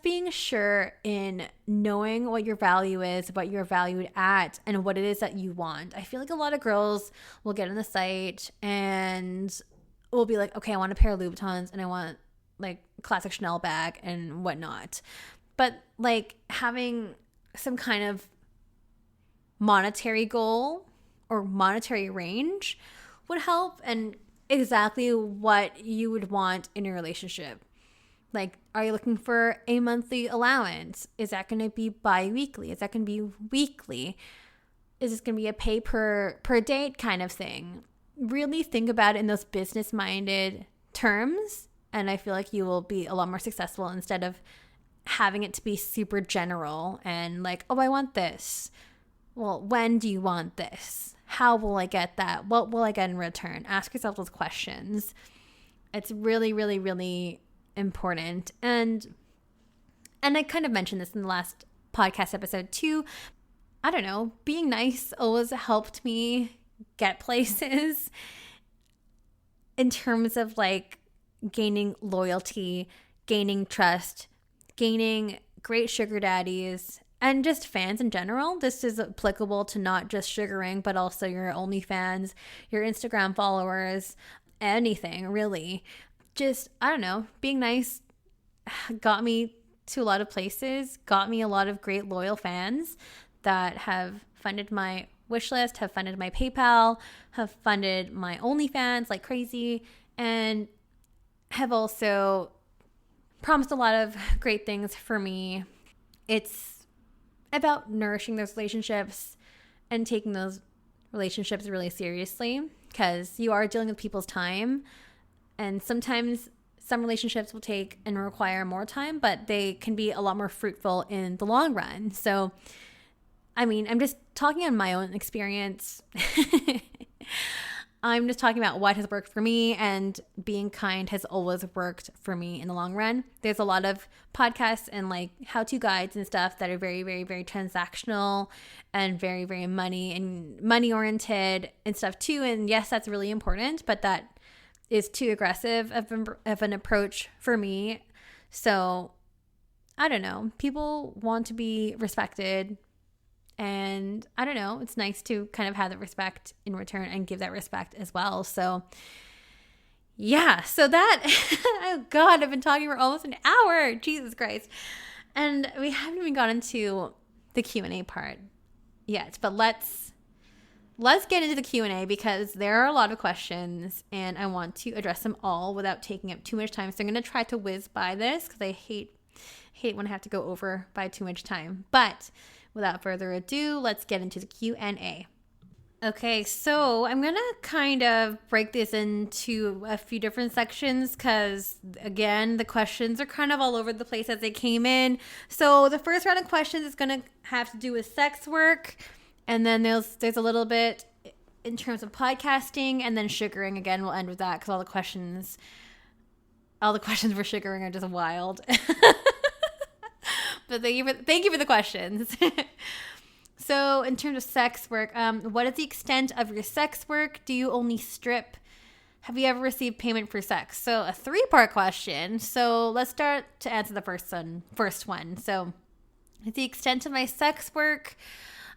being sure in knowing what your value is, what you're valued at, and what it is that you want. I feel like a lot of girls will get on the site and will be like, okay, I want a pair of Louboutins and I want like classic Chanel bag and whatnot. But like having some kind of monetary goal or monetary range would help, and exactly what you would want in a relationship. Like, are you looking for a monthly allowance? Is that going to be bi-weekly? Is that going to be weekly? Is this going to be a pay per date kind of thing? Really think about it in those business-minded terms, and I feel like you will be a lot more successful instead of having it to be super general and like, oh, I want this. Well, when do you want this? How will I get that? What will I get in return? Ask yourself those questions. It's really, really, really important. And I kind of mentioned this in the last podcast episode too. I don't know, being nice always helped me get places in terms of like gaining loyalty, gaining trust, gaining great sugar daddies, and just fans in general. This is applicable to not just sugaring, but also your OnlyFans, your Instagram followers, anything really. Just, I don't know, being nice got me to a lot of places, got me a lot of great loyal fans that have funded my wish list, have funded my PayPal, have funded my OnlyFans like crazy, and have also promised a lot of great things for me. It's about nourishing those relationships and taking those relationships really seriously, because you are dealing with people's time, and sometimes some relationships will take and require more time, but they can be a lot more fruitful in the long run. So, I mean, I'm just talking on my own experience. I'm just talking about what has worked for me, and being kind has always worked for me in the long run. There's a lot of podcasts and like how-to guides and stuff that are very, very, very transactional and very, very money oriented and stuff too. And yes, that's really important, but that is too aggressive of an approach for me. So I don't know. People want to be respected. And I don't know, it's nice to kind of have the respect in return and give that respect as well. So yeah, so that, oh God, I've been talking for almost an hour. Jesus Christ. And we haven't even gotten to the Q&A part yet, but let's get into the Q&A, because there are a lot of questions and I want to address them all without taking up too much time. So I'm going to try to whiz by this, because I hate when I have to go over by too much time. But without further ado, let's get into the Q&A. Okay, so I'm going to kind of break this into a few different sections, because, again, the questions are kind of all over the place as they came in. So the first round of questions is going to have to do with sex work, and then there's a little bit in terms of podcasting, and then sugaring. Again, we'll end with that, because all the questions for sugaring are just wild. But thank you for the questions. So in terms of sex work, what is the extent of your sex work? Do you only strip? Have you ever received payment for sex? So a 3-part question. So let's start to answer the first one. So the extent of my sex work.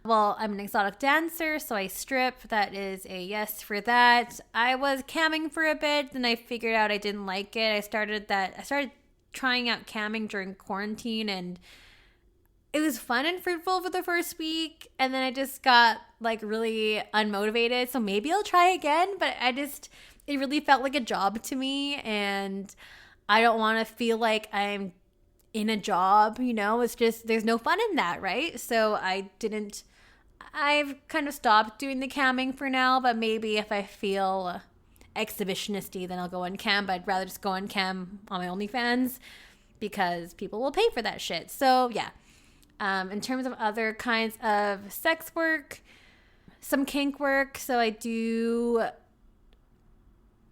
Well, I'm an exotic dancer, so I strip. That is a yes for that. I was camming for a bit, then I figured out I didn't like it. I started trying out camming during quarantine, and it was fun and fruitful for the first week, and then I just got like really unmotivated. So maybe I'll try again, but it really felt like a job to me, and I don't want to feel like I'm in a job, it's just, there's no fun in that, right? So I've kind of stopped doing the camming for now, but maybe if I feel exhibitionisty, then I'll go on cam, but I'd rather just go on cam on my OnlyFans, because people will pay for that shit. So yeah. In terms of other kinds of sex work, some kink work. So I do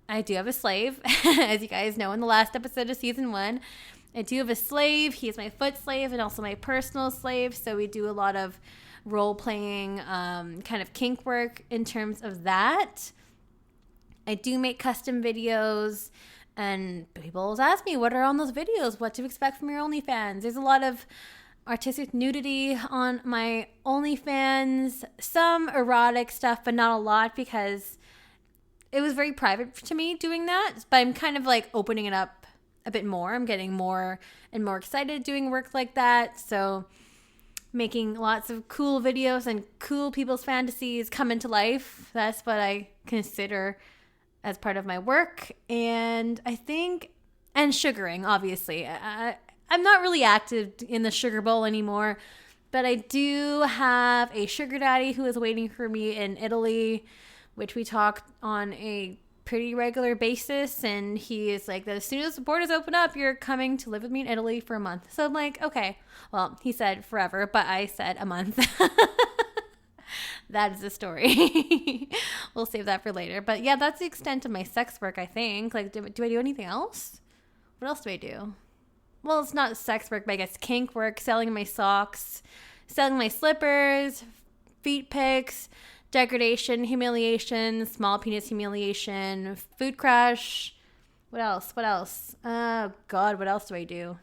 have a slave, as you guys know in the last episode of season 1. I do have a slave. He is my foot slave and also my personal slave. So we do a lot of role-playing kind of kink work in terms of that. I do make custom videos, and people always ask me, what are on those videos? What to expect from your OnlyFans? There's a lot of artistic nudity on my OnlyFans, some erotic stuff, but not a lot, because it was very private to me doing that. But I'm kind of like opening it up a bit more. I'm getting more and more excited doing work like that. So making lots of cool videos and cool people's fantasies come into life. That's what I consider as part of my work. And sugaring, obviously. I'm not really active in the sugar bowl anymore, but I do have a sugar daddy who is waiting for me in Italy, which we talk on a pretty regular basis. And he is like, that as soon as the borders open up, you're coming to live with me in Italy for a month. So I'm like, okay. Well, he said forever, but I said a month. That is the story. We'll save that for later. But yeah, that's the extent of my sex work, I think. Like, do I do anything else? What else do I do? Well, it's not sex work, but I guess kink work, selling my socks, selling my slippers, feet pics, degradation, humiliation, small penis humiliation, food crush. What else? Oh, God, what else do I do?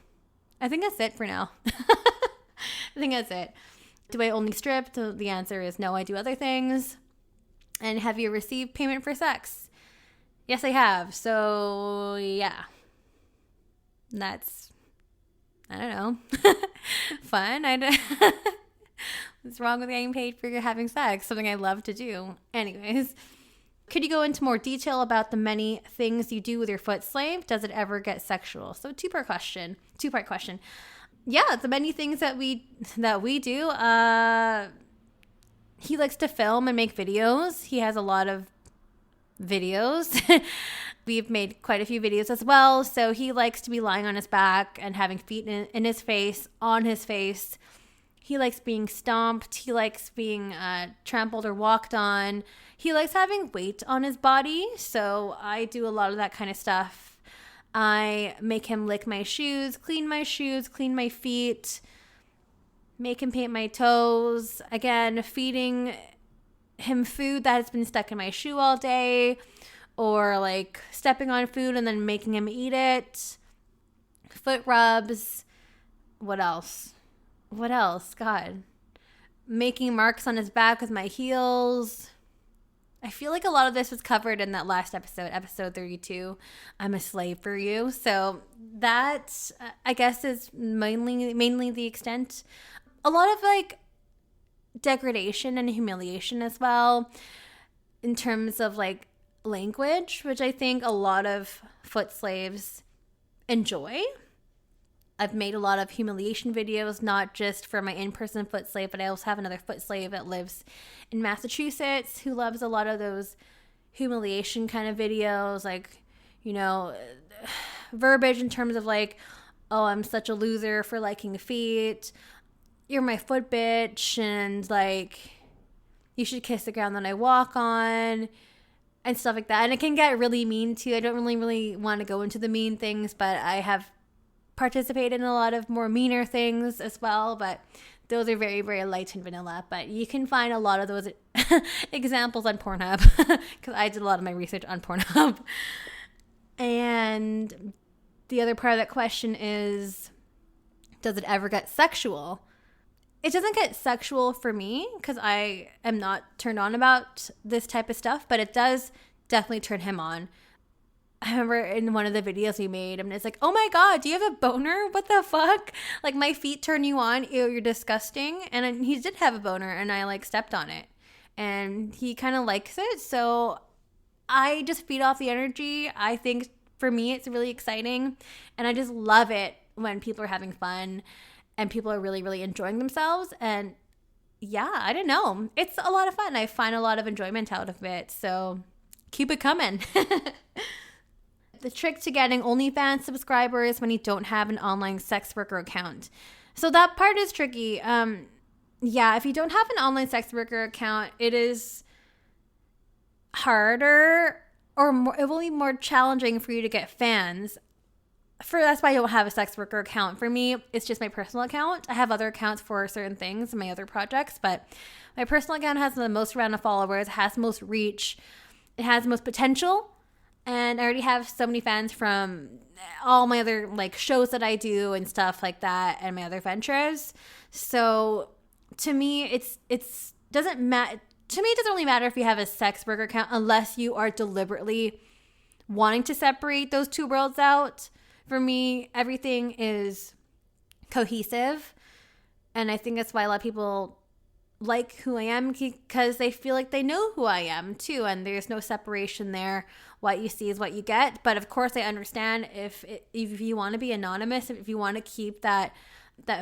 I think that's it for now. I think that's it. Do I only strip? The answer is no, I do other things. And have you received payment for sex? Yes, I have. So, yeah. That's, I don't know, fun. What's wrong with getting paid for having sex? Something I love to do. Anyways, could you go into more detail about the many things you do with your foot slave? Does it ever get sexual? So two-part question. Yeah, the many things that we do. He likes to film and make videos. He has a lot of videos. We've made quite a few videos as well. So he likes to be lying on his back and having feet in his face, on his face. He likes being stomped. He likes being trampled or walked on. He likes having weight on his body. So I do a lot of that kind of stuff. I make him lick my shoes, clean my feet, make him paint my toes. Again, feeding him food that has been stuck in my shoe all day, or like stepping on food and then making him eat it. Foot rubs. What else? God. Making marks on his back with my heels. I feel like a lot of this was covered in that last episode 32, I'm a slave for you. So that, I guess, is mainly the extent. A lot of like degradation and humiliation as well in terms of like language, which I think a lot of foot slaves enjoy. I've made a lot of humiliation videos, not just for my in-person foot slave, but I also have another foot slave that lives in Massachusetts who loves a lot of those humiliation kind of videos, like, you know, verbiage in terms of like, oh, I'm such a loser for liking feet. You're my foot bitch. And like, you should kiss the ground that I walk on and stuff like that. And it can get really mean too. I don't really want to go into the mean things, but I have participated in a lot of more meaner things as well, but those are very, very light and vanilla. But you can find a lot of those examples on Pornhub because I did a lot of my research on Pornhub. And the other part of that question is, does it ever get sexual? It doesn't get sexual for me because I am not turned on about this type of stuff, but it does definitely turn him on. I remember in one of the videos we made, and it's like, oh my God, do you have a boner? What the fuck? Like, my feet turn you on? Ew, you're disgusting. And he did have a boner, and I like stepped on it. And he kind of likes it. So I just feed off the energy. I think for me, it's really exciting. And I just love it when people are having fun and people are really, really enjoying themselves. And yeah, I don't know. It's a lot of fun. I find a lot of enjoyment out of it. So keep it coming. The trick to getting OnlyFans subscribers when you don't have an online sex worker account. So that part is tricky. Yeah, if you don't have an online sex worker account, it is harder or more, it will be more challenging for you to get fans. That's why I don't have a sex worker account. For me, it's just my personal account. I have other accounts for certain things and my other projects, but my personal account has the most amount of followers, has the most reach, it has the most potential. And I already have so many fans from all my other like shows that I do and stuff like that and my other ventures. So to me, it doesn't matter. To me, it doesn't really matter if you have a sex worker account unless you are deliberately wanting to separate those two worlds out. For me, everything is cohesive. And I think that's why a lot of people like who I am, because they feel like they know who I am too, and there's no separation there. What you see is what you get. But of course, I understand if you want to be anonymous, if you want to keep that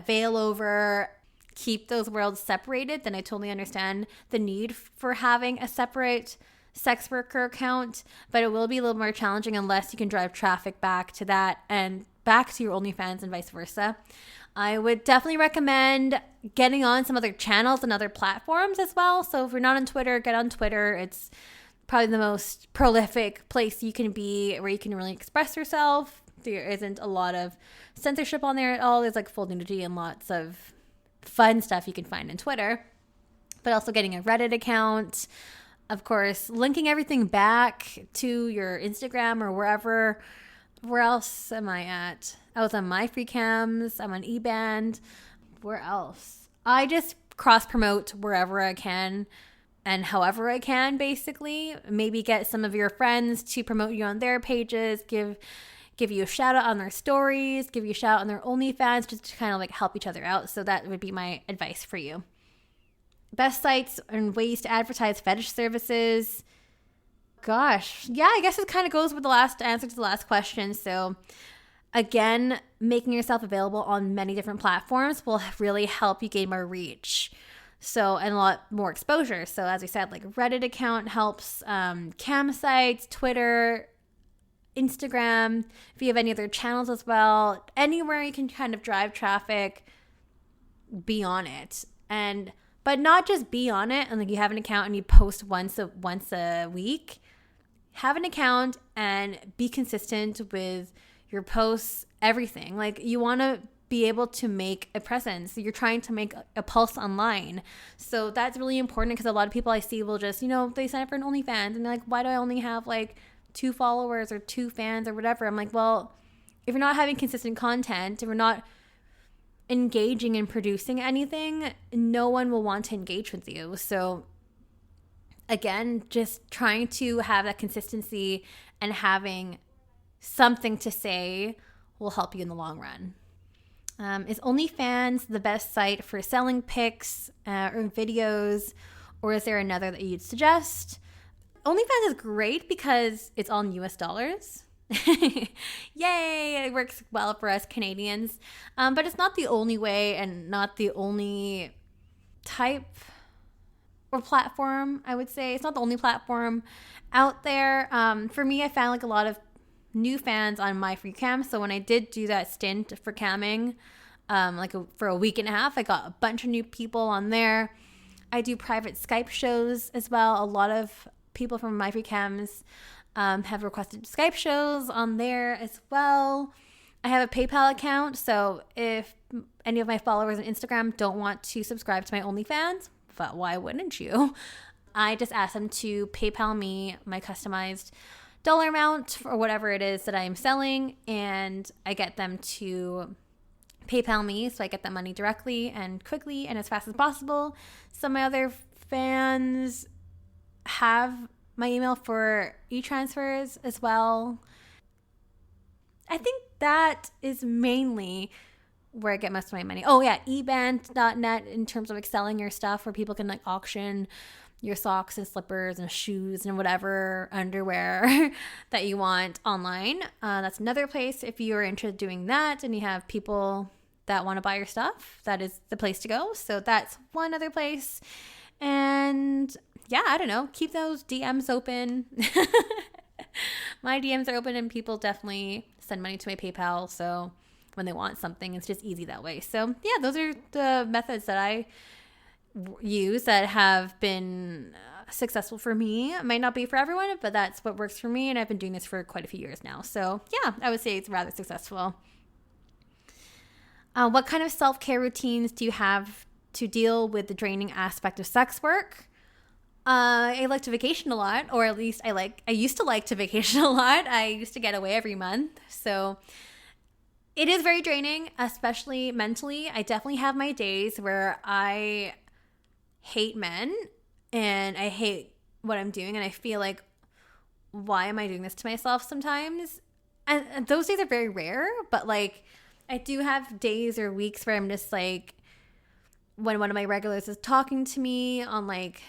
veil over, keep those worlds separated, then I totally understand the need for having a separate sex worker account. But it will be a little more challenging unless you can drive traffic back to that and back to your OnlyFans and vice versa. I would definitely recommend getting on some other channels and other platforms as well. So if you're not on Twitter, get on Twitter. It's probably the most prolific place you can be where you can really express yourself. There isn't a lot of censorship on there at all. There's like full nudity and lots of fun stuff you can find on Twitter. But also getting a Reddit account. Of course, linking everything back to your Instagram or wherever. Where else am I at? I was on MyFreeCams. I'm on eBand. Where else? I just cross-promote wherever I can and however I can, basically. Maybe get some of your friends to promote you on their pages, give you a shout-out on their stories, give you a shout-out on their OnlyFans, just to kind of like help each other out. So that would be my advice for you. Best sites and ways to advertise fetish services. Gosh, yeah, I guess it kind of goes with the last answer to the last question. So again, making yourself available on many different platforms will really help you gain more reach. So, and a lot more exposure. So as we said, like Reddit account helps, cam sites, Twitter, Instagram, if you have any other channels as well, anywhere you can kind of drive traffic, be on it. But not just be on it and like you have an account and you post once a week. Have an account and be consistent with your posts, everything. Like you want to be able to make a presence. You're trying to make a pulse online. So that's really important because a lot of people I see will just, they sign up for an OnlyFans and they're like, why do I only have like 2 followers or 2 fans or whatever? I'm like, well, if you're not having consistent content, if we're not engaging and producing anything, no one will want to engage with you. So again, just trying to have that consistency and having something to say will help you in the long run. Is OnlyFans the best site for selling pics or videos, or is there another that you'd suggest? OnlyFans is great because it's all in US dollars. Yay! It works well for us Canadians. But it's not the only way and not the only type or platform, I would say. It's not the only platform out there. For me, I found like a lot of new fans on my free cam. So when I did do that stint for camming, for a week and a half, I got a bunch of new people on there. I do private Skype shows as well. A lot of people from my free cams have requested Skype shows on there as well. I have a PayPal account. So if any of my followers on Instagram don't want to subscribe to my OnlyFans, but why wouldn't you? I just ask them to PayPal me my customized dollar amount or whatever it is that I am selling, and I get them to PayPal me, so I get that money directly and quickly and as fast as possible. Some of my other fans have my email for e-transfers as well. I think that is mainly where I get most of my money. Oh yeah, eband.net in terms of like selling your stuff where people can like auction your socks and slippers and shoes and whatever underwear that you want online. That's another place if you're interested in doing that and you have people that want to buy your stuff, that is the place to go. So that's one other place. And yeah, I don't know, keep those DMs open. My DMs are open and people definitely send money to my PayPal. So when they want something, it's just easy that way. So yeah, those are the methods that I use that have been successful for me. It might not be for everyone, but that's what works for me. And I've been doing this for quite a few years now. So yeah, I would say it's rather successful. What kind of self-care routines do you have to deal with the draining aspect of sex work? I like to vacation a lot, or at least I used to like to vacation a lot. I used to get away every month. So it is very draining, especially mentally. I definitely have my days where I hate men and I hate what I'm doing. And I feel like, why am I doing this to myself sometimes? And those days are very rare, but like I do have days or weeks where I'm just like, when one of my regulars is talking to me on like,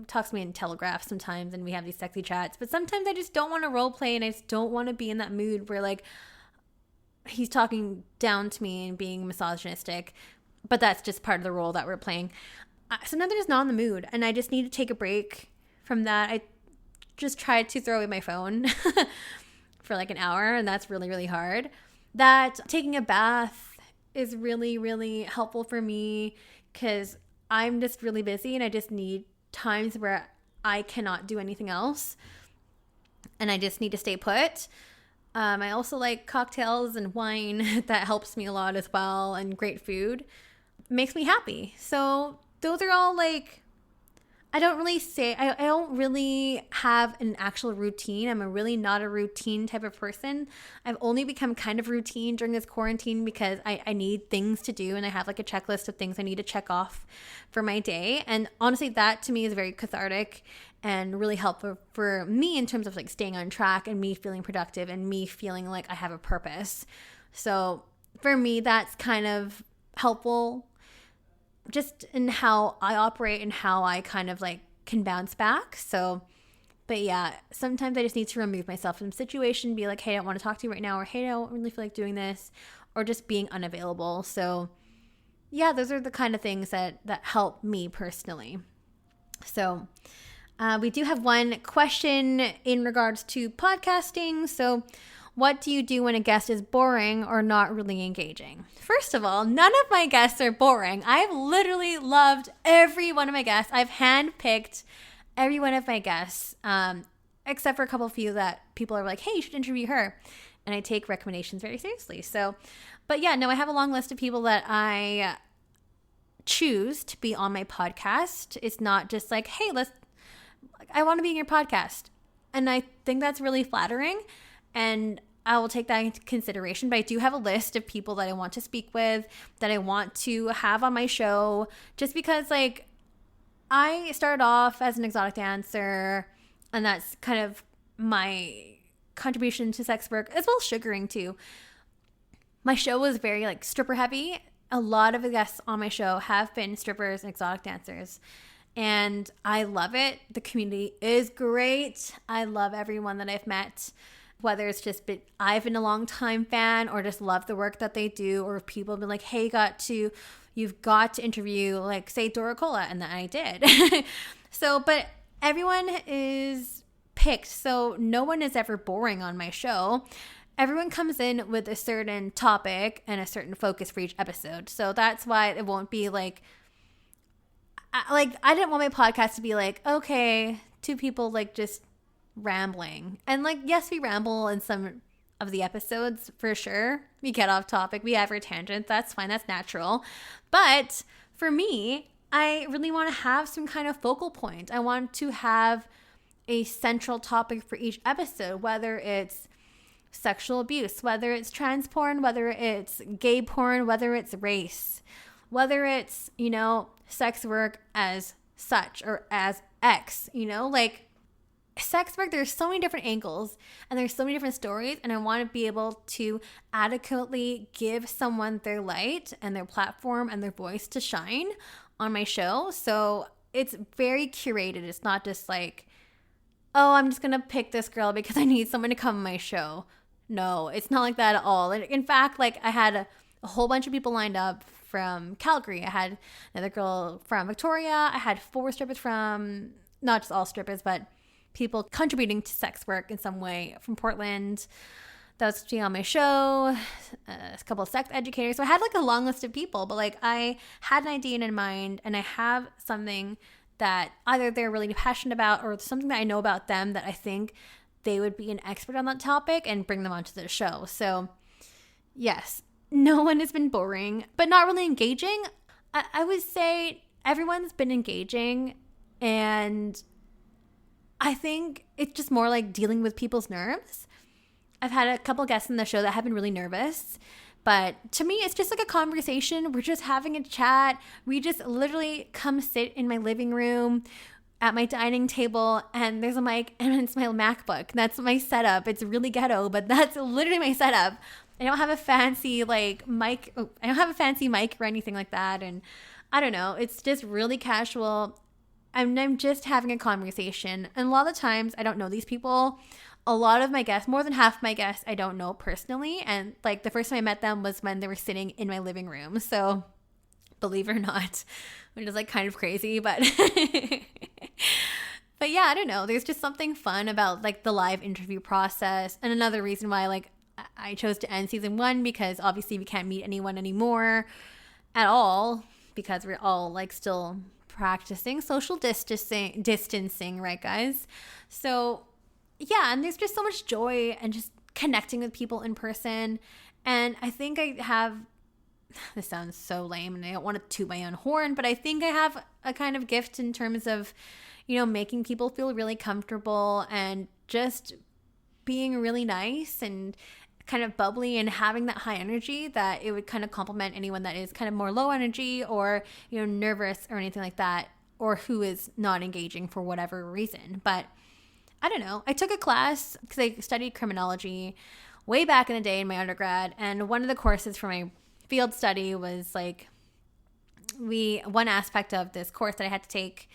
talks to me in Telegraph sometimes and we have these sexy chats, but sometimes I just don't want to role play and I just don't want to be in that mood where like he's talking down to me and being misogynistic, but that's just part of the role that we're playing. Sometimes I'm just not in the mood and I just need to take a break from that. I just tried to throw away my phone for like an hour and that's really, really hard. That taking a bath is really, really helpful for me because I'm just really busy and I just need times where I cannot do anything else and I just need to stay put. I also like cocktails and wine. That helps me a lot as well, and great food makes me happy. So those are all like, I don't really have an actual routine. I'm really not a routine type of person. I've only become kind of routine during this quarantine because I need things to do and I have like a checklist of things I need to check off for my day. And honestly, that to me is very cathartic and really helpful for me in terms of like staying on track and me feeling productive and me feeling like I have a purpose. So for me, that's kind of helpful. just in how I operate and how I kind of like can bounce back. So, but yeah, sometimes I just need to remove myself from the situation, be like, hey, I don't want to talk to you right now, or hey, I don't really feel like doing this, or just being unavailable. So yeah, those are the kind of things that help me personally. So we do have one question in regards to podcasting. So what do you do when a guest is boring or not really engaging? First of all, none of my guests are boring. I've literally loved every one of my guests. I've handpicked every one of my guests, except for a couple of few that people are like, hey, you should interview her. And I take recommendations very seriously. So, but yeah, no, I have a long list of people that I choose to be on my podcast. It's not just like, hey, I want to be in your podcast. And I think that's really flattering. And I will take that into consideration. But I do have a list of people that I want to speak with, that I want to have on my show, just because like I started off as an exotic dancer, and that's kind of my contribution to sex work, as well as sugaring too. My show was very like stripper heavy. A lot of the guests on my show have been strippers and exotic dancers. And I love it. The community is great. I love everyone that I've met, whether it's just I've been a long time fan or just love the work that they do, or if people have been like, hey, you've got to interview, like, say, Dora Cola, and then I did. So, but everyone is picked. So no one is ever boring on my show. Everyone comes in with a certain topic and a certain focus for each episode. So that's why it won't be like I didn't want my podcast to be like, okay, two people like just rambling. And like, yes, we ramble in some of the episodes for sure. We get off topic. We have our tangents. That's fine. That's natural. But for me, I really want to have some kind of focal point. I want to have a central topic for each episode, whether it's sexual abuse, whether it's trans porn, whether it's gay porn, whether it's race, whether it's, sex work as such or as X, like sex work, there's so many different angles and there's so many different stories, and I want to be able to adequately give someone their light and their platform and their voice to shine on my show. So it's very curated. It's not just like, oh, I'm just going to pick this girl because I need someone to come on my show. No, it's not like that at all. In fact, like I had a whole bunch of people lined up from Calgary. I had another girl from Victoria. I had 4 strippers from, not just all strippers, but people contributing to sex work in some way from Portland that was being on my show, a couple of sex educators. So I had like a long list of people, but like I had an idea in mind, and I have something that either they're really passionate about or something that I know about them that I think they would be an expert on that topic and bring them onto the show. So yes, no one has been boring, but not really engaging. I would say everyone's been engaging, and I think it's just more like dealing with people's nerves. I've had a couple guests in the show that have been really nervous, but to me, it's just like a conversation. We're just having a chat. We just literally come sit in my living room at my dining table, and there's a mic, and it's my MacBook. That's my setup. It's really ghetto, but that's literally my setup. I don't have a fancy mic. I don't have a fancy mic or anything like that. And I don't know. It's just really casual. I'm just having a conversation. And a lot of the times I don't know these people. A lot of my guests, more than half of my guests, I don't know personally. And like the first time I met them was when they were sitting in my living room. So believe it or not, which is like kind of crazy, but but yeah, I don't know. There's just something fun about like the live interview process. And another reason why like I chose to end season 1, because obviously we can't meet anyone anymore at all, because we're all like still practicing social distancing, right guys? So yeah, and there's just so much joy and just connecting with people in person. And I think I have, this sounds so lame and I don't want to toot my own horn, but I think I have a kind of gift in terms of, making people feel really comfortable and just being really nice and kind of bubbly and having that high energy that it would kind of complement anyone that is kind of more low energy or, nervous or anything like that, or who is not engaging for whatever reason. But I don't know. I took a class because I studied criminology way back in the day in my undergrad. And one of the courses for my field study was like one aspect of this course that I had to take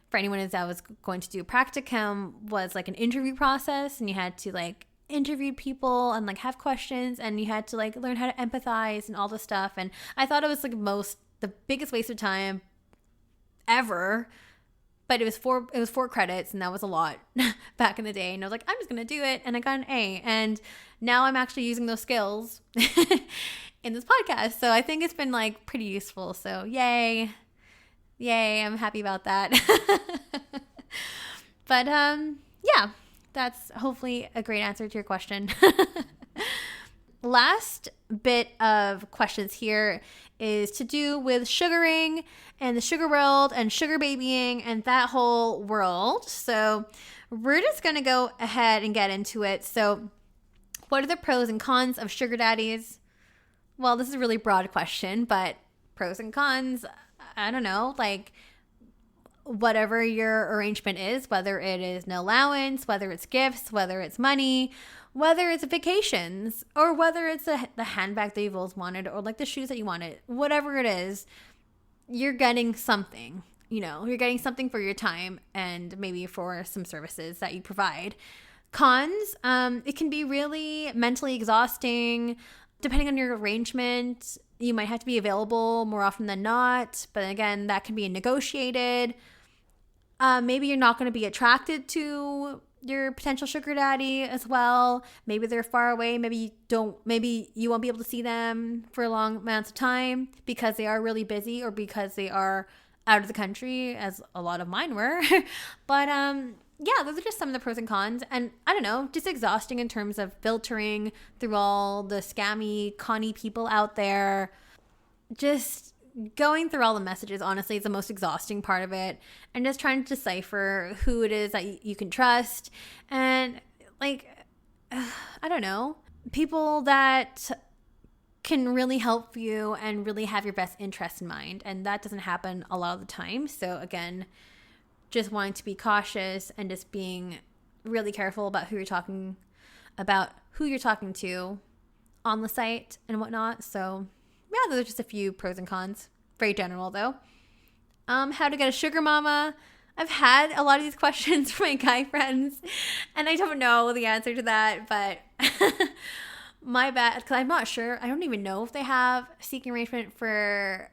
for anyone that was going to do practicum was like an interview process, and you had to like interview people and like have questions, and you had to like learn how to empathize and all this stuff. And I thought it was like the biggest waste of time ever, but it was 4 credits, and that was a lot back in the day. And I was like, I'm just gonna do it, and I got an A, and now I'm actually using those skills in this podcast. So I think it's been like pretty useful. So yay, I'm happy about that. But yeah, that's hopefully a great answer to your question. Last bit of questions here is to do with sugaring and the sugar world and sugar babying and that whole world. So we're just going to go ahead and get into it. So what are the pros and cons of sugar daddies? Well, this is a really broad question, but pros and cons, I don't know, like whatever your arrangement is, whether it is an allowance, whether it's gifts, whether it's money, whether it's vacations, or whether it's the handbag that you've always wanted, or like the shoes that you wanted, whatever it is, you're getting something, you're getting something for your time and maybe for some services that you provide. Cons, it can be really mentally exhausting. Depending on your arrangement, you might have to be available more often than not, but again, that can be negotiated. Maybe you're not going to be attracted to your potential sugar daddy as well. Maybe they're far away. Maybe you won't be able to see them for long amounts of time because they are really busy or because they are out of the country, as a lot of mine were. But yeah, those are just some of the pros and cons. And I don't know, just exhausting in terms of filtering through all the scammy, conny people out there. Just going through all the messages, honestly, is the most exhausting part of it. And just trying to decipher who it is that you can trust. And like, I don't know, people that can really help you and really have your best interest in mind. And that doesn't happen a lot of the time. So again, just wanting to be cautious and just being really careful about who you're talking to on the site and whatnot. So yeah, those are just a few pros and cons. Very general though. How to get a sugar mama. I've had a lot of these questions from my guy friends, and I don't know the answer to that, but my bad, because I'm not sure. I don't even know if they have a seeking arrangement for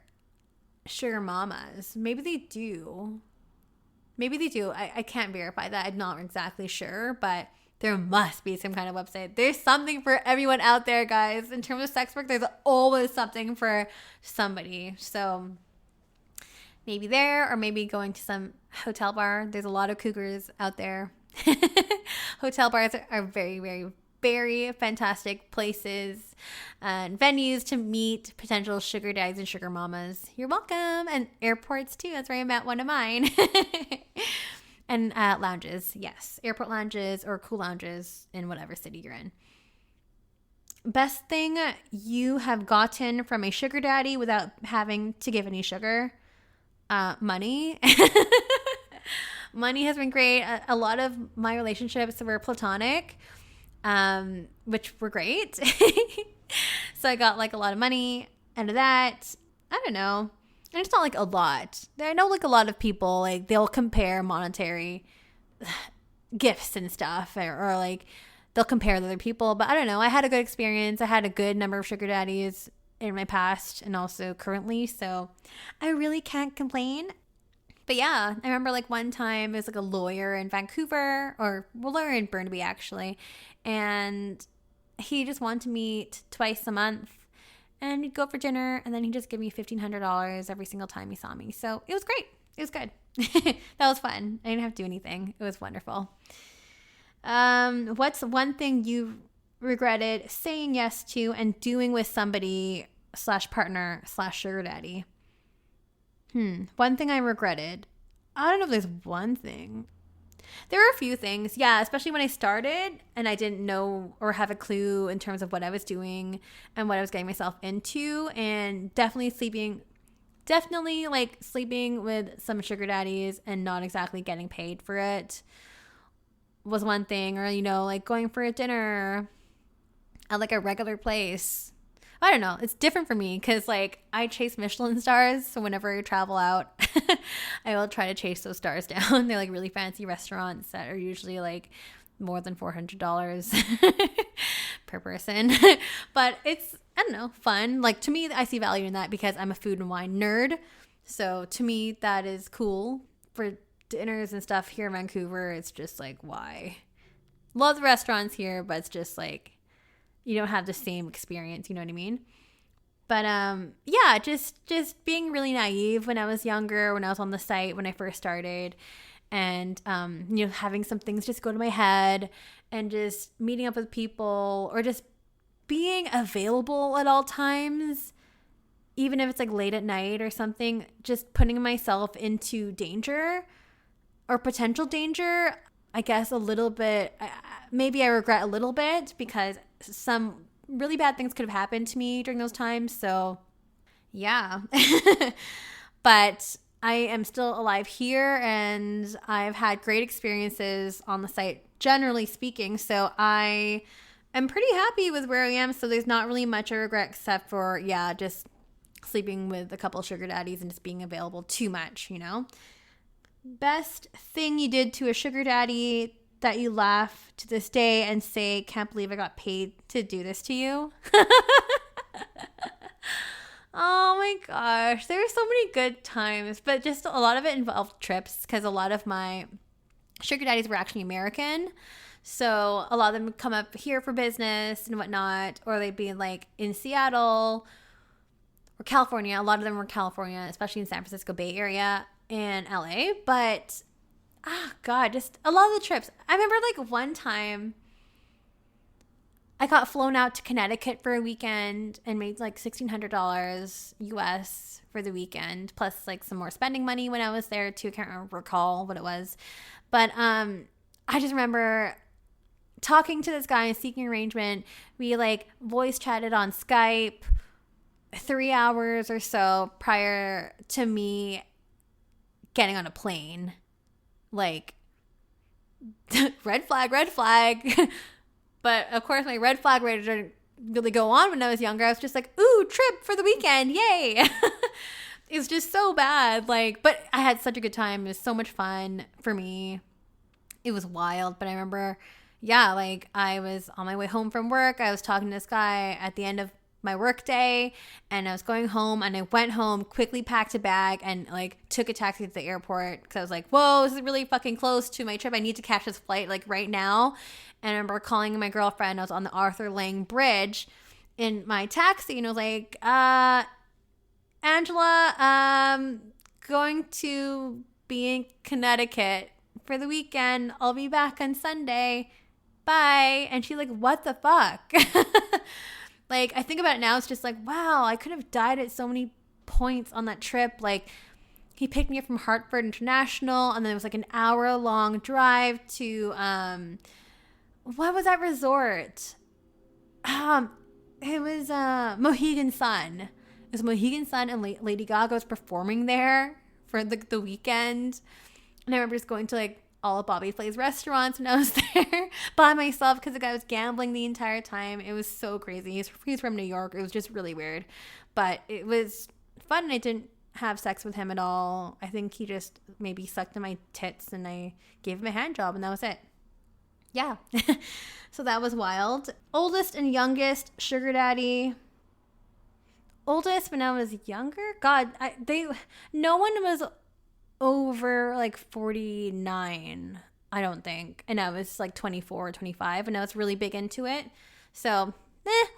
sugar mamas. Maybe they do. I can't verify that. I'm not exactly sure, but there must be some kind of website. There's something for everyone out there, guys. In terms of sex work, there's always something for somebody. So maybe there, or maybe going to some hotel bar. There's a lot of cougars out there. Hotel bars are very, very, very fantastic places and venues to meet potential sugar daddies and sugar mamas. You're welcome. And airports too. That's where I met one of mine. And lounges, yes. Airport lounges or cool lounges in whatever city you're in. Best thing you have gotten from a sugar daddy without having to give any sugar? Money. Money has been great. A lot of my relationships were platonic, which were great. So I got like a lot of money out of that. I don't know. And it's not like a lot. I know like a lot of people, like they'll compare monetary gifts and stuff, or like they'll compare with other people. But I don't know. I had a good experience. I had a good number of sugar daddies in my past and also currently. So I really can't complain. But yeah, I remember like one time it was like a lawyer in Vancouver, or a lawyer in Burnaby actually. And he just wanted to meet twice a month. And he'd go for dinner, and then he'd just give me $1,500 every single time he saw me. So it was great. It was good. That was fun. I didn't have to do anything. It was wonderful. What's one thing you regretted saying yes to and doing with somebody / partner / sugar daddy? One thing I regretted. I don't know if there's one thing. There are a few things, yeah, especially when I started and I didn't know or have a clue in terms of what I was doing and what I was getting myself into, and definitely sleeping with some sugar daddies and not exactly getting paid for it was one thing. Or, like going for a dinner at like a regular place. But I don't know. It's different for me because like I chase Michelin stars. So whenever I travel out, I will try to chase those stars down. They're like really fancy restaurants that are usually like more than $400 per person. But it's, I don't know, fun. Like to me, I see value in that because I'm a food and wine nerd. So to me, that is cool. For dinners and stuff here in Vancouver, it's just like, why? Love the restaurants here, but it's just like, you don't have the same experience, you know what I mean? But yeah, just being really naive when I was younger, when I was on the site, when I first started, and having some things just go to my head, and just meeting up with people, or just being available at all times, even if it's like late at night or something, just putting myself into danger or potential danger. I guess a little bit, maybe I regret a little bit because some really bad things could have happened to me during those times. So yeah, but I am still alive here and I've had great experiences on the site, generally speaking. So I am pretty happy with where I am. So there's not really much I regret except for, yeah, just sleeping with a couple of sugar daddies and just being available too much, you know? Best thing you did to a sugar daddy that you laugh to this day and say, can't believe I got paid to do this to you? Oh my gosh, there were so many good times, but just a lot of it involved trips because a lot of my sugar daddies were actually American. So a lot of them would come up here for business and whatnot, or they'd be like in Seattle or California. A lot of them were California, especially in San Francisco Bay Area and LA. But God, just a lot of the trips. I remember like one time I got flown out to Connecticut for a weekend and made like $1,600 US for the weekend, plus like some more spending money when I was there too. I can't recall what it was. But I just remember talking to this guy in seeking arrangement. We like voice chatted on Skype 3 hours or so prior to me getting on a plane. Like, red flag, red flag. But of course, my red flag rate didn't really go on when I was younger. I was just like, ooh, trip for the weekend, yay. It was just so bad. Like, but I had such a good time. It was so much fun for me. It was wild. But I remember, yeah, like I was on my way home from work. I was talking to this guy at the end of my work day and I was going home, and I went home, quickly packed a bag and like took a taxi to the airport because I was like, whoa, this is really fucking close to my trip. I need to catch this flight like right now. And I remember calling my girlfriend. I was on the Arthur Lang Bridge in my taxi and I was like, Angela, going to be in Connecticut for the weekend. I'll be back on Sunday. Bye. And she's like, what the fuck? Like, I think about it now, it's just like, wow, I could have died at so many points on that trip. Like, he picked me up from Hartford International, and then it was like an hour-long drive to, what was that resort? It was Mohegan Sun. It was Mohegan Sun, and Lady Gaga was performing there for the weekend. And I remember just going to, like, all of Bobby Flay's restaurants when I was there by myself because the guy was gambling the entire time. It was so crazy. He's from New York. It was just really weird. But it was fun, and I didn't have sex with him at all. I think he just maybe sucked in my tits, and I gave him a hand job, and that was it. Yeah. So that was wild. Oldest and youngest sugar daddy. Oldest when I was younger? God, no one was over like 49, I don't think. And I was like 24 or 25, and I was really big into it. So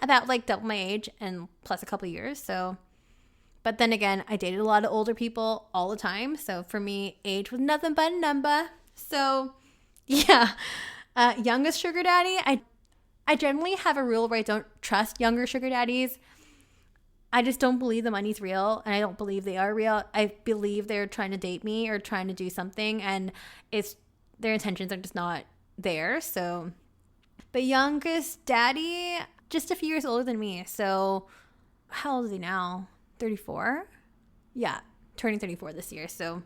about like double my age and plus a couple years. So, but then again, I dated a lot of older people all the time. So for me, age was nothing but a number. So yeah, youngest sugar daddy. I generally have a rule where I don't trust younger sugar daddies. I just don't believe the money's real, and I don't believe they are real. I believe they're trying to date me or trying to do something, and their intentions are just not there. So, but youngest daddy, just a few years older than me. So, how old is he now? 34? Yeah, turning 34 this year. So,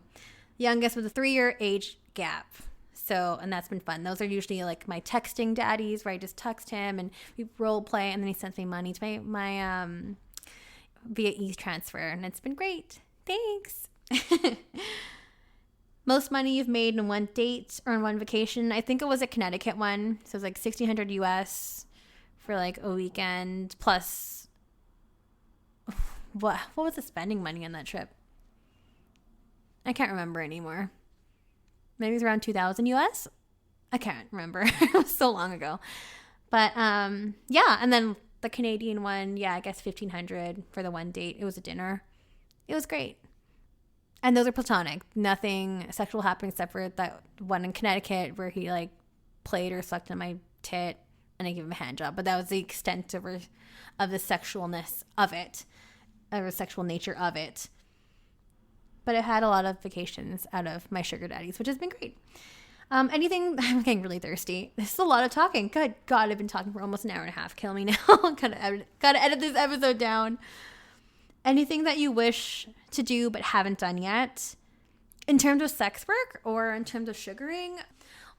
youngest with a 3-year age gap. So, and that's been fun. Those are usually like my texting daddies where I just text him and we role play, and then he sends me money to my via e-transfer, and it's been great. Thanks. Most money you've made in one date or in one vacation? I think it was a Connecticut one. So it was like $1,600 US for like a weekend plus what was the spending money on that trip? I can't remember anymore. Maybe it was around 2,000 US. I can't remember. It was so long ago. But yeah, and then the Canadian one, yeah, I guess 1,500 for the one date. It was a dinner. It was great. And those are platonic. Nothing sexual happened except for that one in Connecticut where he like played or sucked on my tit and I gave him a hand job. But that was the extent of the sexualness of it, or the sexual nature of it. But I had a lot of vacations out of my sugar daddies, which has been great. Anything, I'm getting really thirsty. This is a lot of talking. Good God, I've been talking for almost an hour and a half. Kill me now. Gotta edit this episode down. Anything that you wish to do but haven't done yet? In terms of sex work or in terms of sugaring?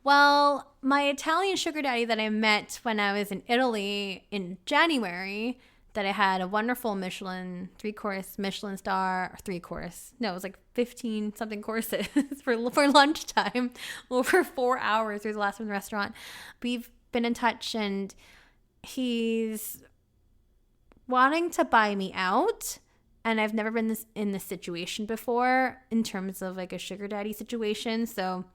Well, my Italian sugar daddy that I met when I was in Italy in January, that I had a wonderful Michelin 3-course Michelin star, or 3-course. No, it was like 15 something courses for lunchtime over 4 hours. It was the last one in the restaurant. We've been in touch and he's wanting to buy me out. And I've never been in this situation before in terms of like a sugar daddy situation. So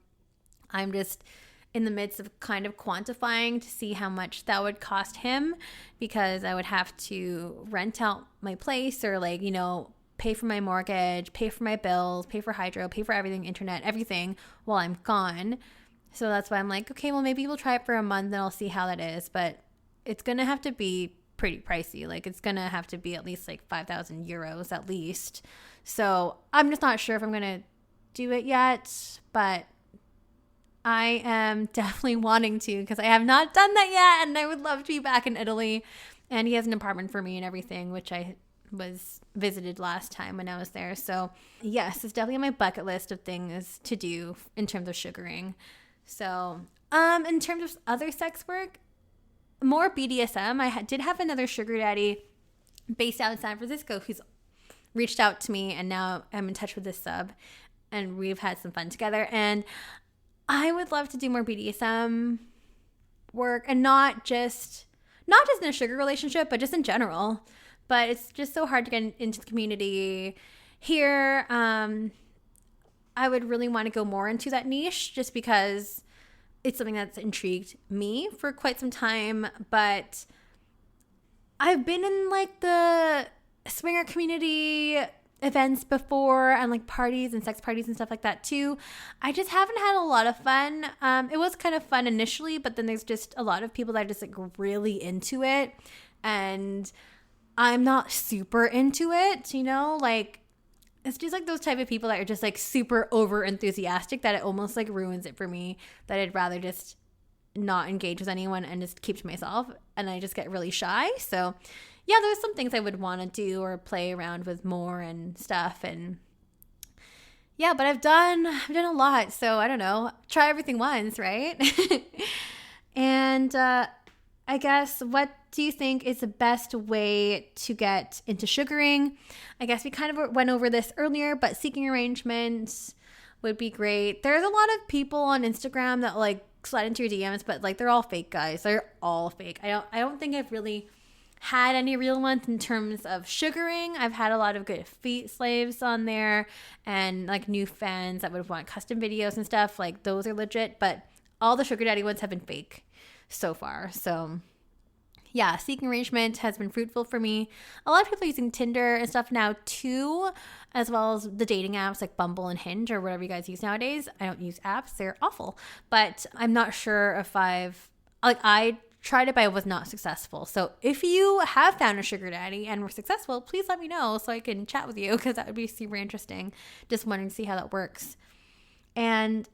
I'm just in the midst of kind of quantifying to see how much that would cost him, because I would have to rent out my place or like, you know, pay for my mortgage, pay for my bills, pay for hydro, pay for everything, internet, everything while I'm gone. So that's why I'm like, okay, well, maybe we'll try it for a month and I'll see how that is. But it's going to have to be pretty pricey. Like it's going to have to be at least like 5,000 euros at least. So I'm just not sure if I'm going to do it yet, but I am definitely wanting to, because I have not done that yet, and I would love to be back in Italy. And he has an apartment for me and everything, which I was visited last time when I was there. So yes, it's definitely on my bucket list of things to do in terms of sugaring. So in terms of other sex work, more BDSM. I did have another sugar daddy based out in San Francisco who's reached out to me, and now I'm in touch with this sub, and we've had some fun together. And I would love to do more BDSM work, and not just in a sugar relationship, but just in general. But it's just so hard to get into the community here. I would really want to go more into that niche just because it's something that's intrigued me for quite some time. But I've been in like the swinger community events before, and like parties and sex parties and stuff like that too. I just haven't had a lot of fun. It was kind of fun initially, but then there's just a lot of people that are just like really into it, and I'm not super into it, you know? Like it's just like those type of people that are just like super over enthusiastic that it almost like ruins it for me, that I'd rather just not engage with anyone and just keep to myself, and I just get really shy. So yeah, there's some things I would want to do or play around with more and stuff. And yeah, but I've done a lot. So I don't know, try everything once, right? And I guess, what do you think is the best way to get into sugaring? I guess we kind of went over this earlier, but seeking arrangements would be great. There's a lot of people on Instagram that like slide into your DMs, but like they're all fake, guys. They're all fake. I don't think I've really had any real ones in terms of sugaring. I've had a lot of good feet slaves on there, and like new fans that would want custom videos and stuff. Like those are legit, but all the sugar daddy ones have been fake so far. So yeah, seeking arrangement has been fruitful for me. A lot of people are using Tinder and stuff now too, as well as the dating apps like Bumble and Hinge or whatever you guys use nowadays. I don't use apps. They're awful. But I'm not sure if I tried it, but I was not successful. So if you have found a sugar daddy and were successful, please let me know so I can chat with you, because that would be super interesting. Just wanting to see how that works. And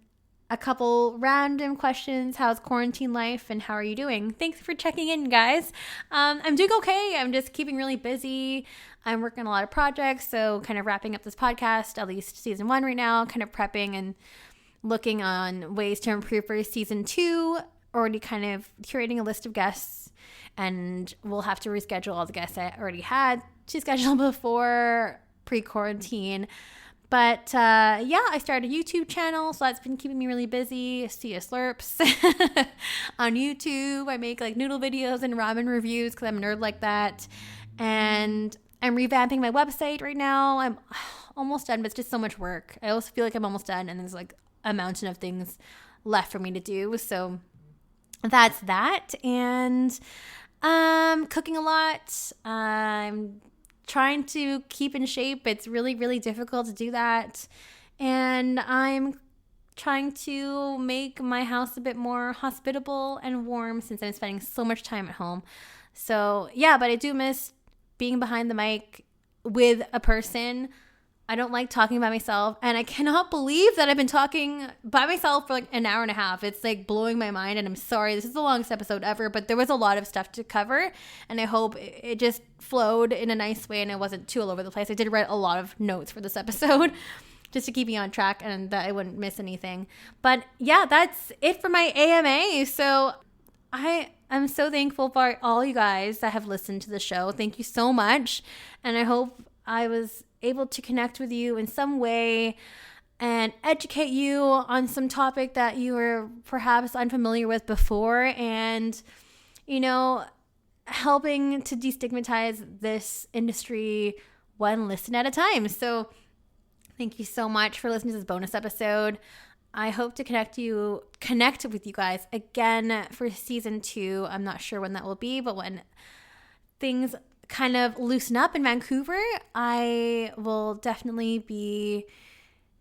a couple random questions. How's quarantine life and how are you doing? Thanks for checking in, guys. I'm doing okay. I'm just keeping really busy. I'm working on a lot of projects, so kind of wrapping up this podcast, at least season 1 right now, kind of prepping and looking on ways to improve for season 2, already kind of curating a list of guests, and we'll have to reschedule all the guests I already had to schedule before pre-quarantine. But I started a YouTube channel, so that's been keeping me really busy. Sia Slurps on YouTube. I make like noodle videos and ramen reviews because I'm a nerd like that. And I'm revamping my website right now. I'm almost done, but it's just so much work. I also feel like I'm almost done, and there's like a mountain of things left for me to do. So that's that. And cooking a lot. I'm trying to keep in shape. It's really, really difficult to do that. And I'm trying to make my house a bit more hospitable and warm since I'm spending so much time at home. So yeah, but I do miss being behind the mic with a person. I don't like talking by myself, and I cannot believe that I've been talking by myself for like an hour and a half. It's like blowing my mind, and I'm sorry. This is the longest episode ever, but there was a lot of stuff to cover, and I hope it just flowed in a nice way and it wasn't too all over the place. I did write a lot of notes for this episode just to keep me on track and that I wouldn't miss anything. But yeah, that's it for my AMA. So I'm so thankful for all you guys that have listened to the show. Thank you so much, and I hope I was able to connect with you in some way and educate you on some topic that you were perhaps unfamiliar with before, and, you know, helping to destigmatize this industry one listen at a time. So thank you so much for listening to this bonus episode. I hope to connect with you guys again for season 2. I'm not sure when that will be, but when things kind of loosen up in Vancouver, I will definitely be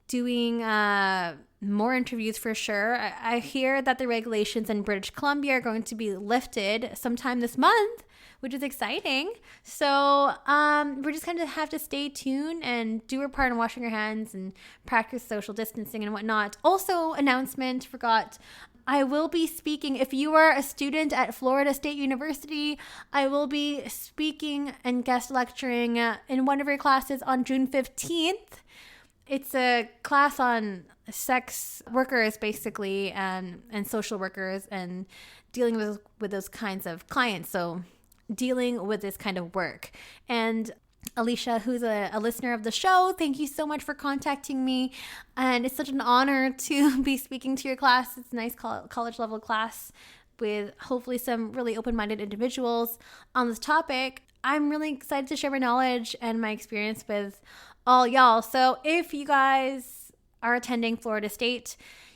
doing more interviews for sure. I hear that the regulations in British Columbia are going to be lifted sometime this month, which is exciting. So we're just going to have to stay tuned and do our part in washing our hands and practice social distancing and whatnot. Also, announcement, forgot. I will be speaking, if you are a student at Florida State University, I will be speaking and guest lecturing in one of your classes on June 15th. It's a class on sex workers, basically, and social workers, and dealing with those kinds of clients. So dealing with this kind of work. And Alicia, who's a listener of the show, thank you so much for contacting me. And it's such an honor to be speaking to your class. It's a nice college level class with hopefully some really open-minded individuals on this topic. I'm really excited to share my knowledge and my experience with all y'all. So if you guys are attending Florida State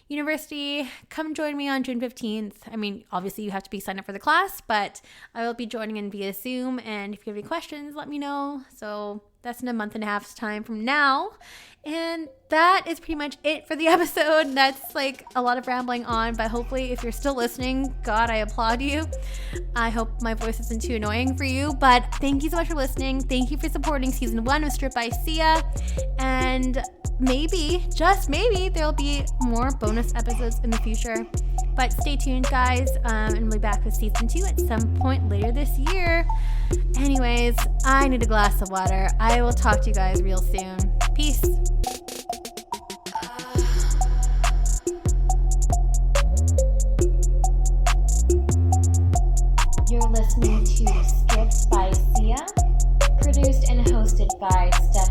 University, come join me on June 15th. I mean, obviously you have to be signed up for the class, but I will be joining in via Zoom. And if you have any questions, let me know. So that's in a month and a half's time from now. And that is pretty much it for the episode. That's like a lot of rambling on, but hopefully if you're still listening, God, I applaud you. I hope my voice isn't too annoying for you, but thank you so much for listening. Thank you for supporting season 1 of Strip by Sia. And maybe, just maybe, there'll be more bonus episodes in the future. But stay tuned, guys, and we'll be back with season 2 at some point later this year. Anyways, I need a glass of water. I will talk to you guys real soon. Peace. You're listening to Stripped by Sia, produced and hosted by Steph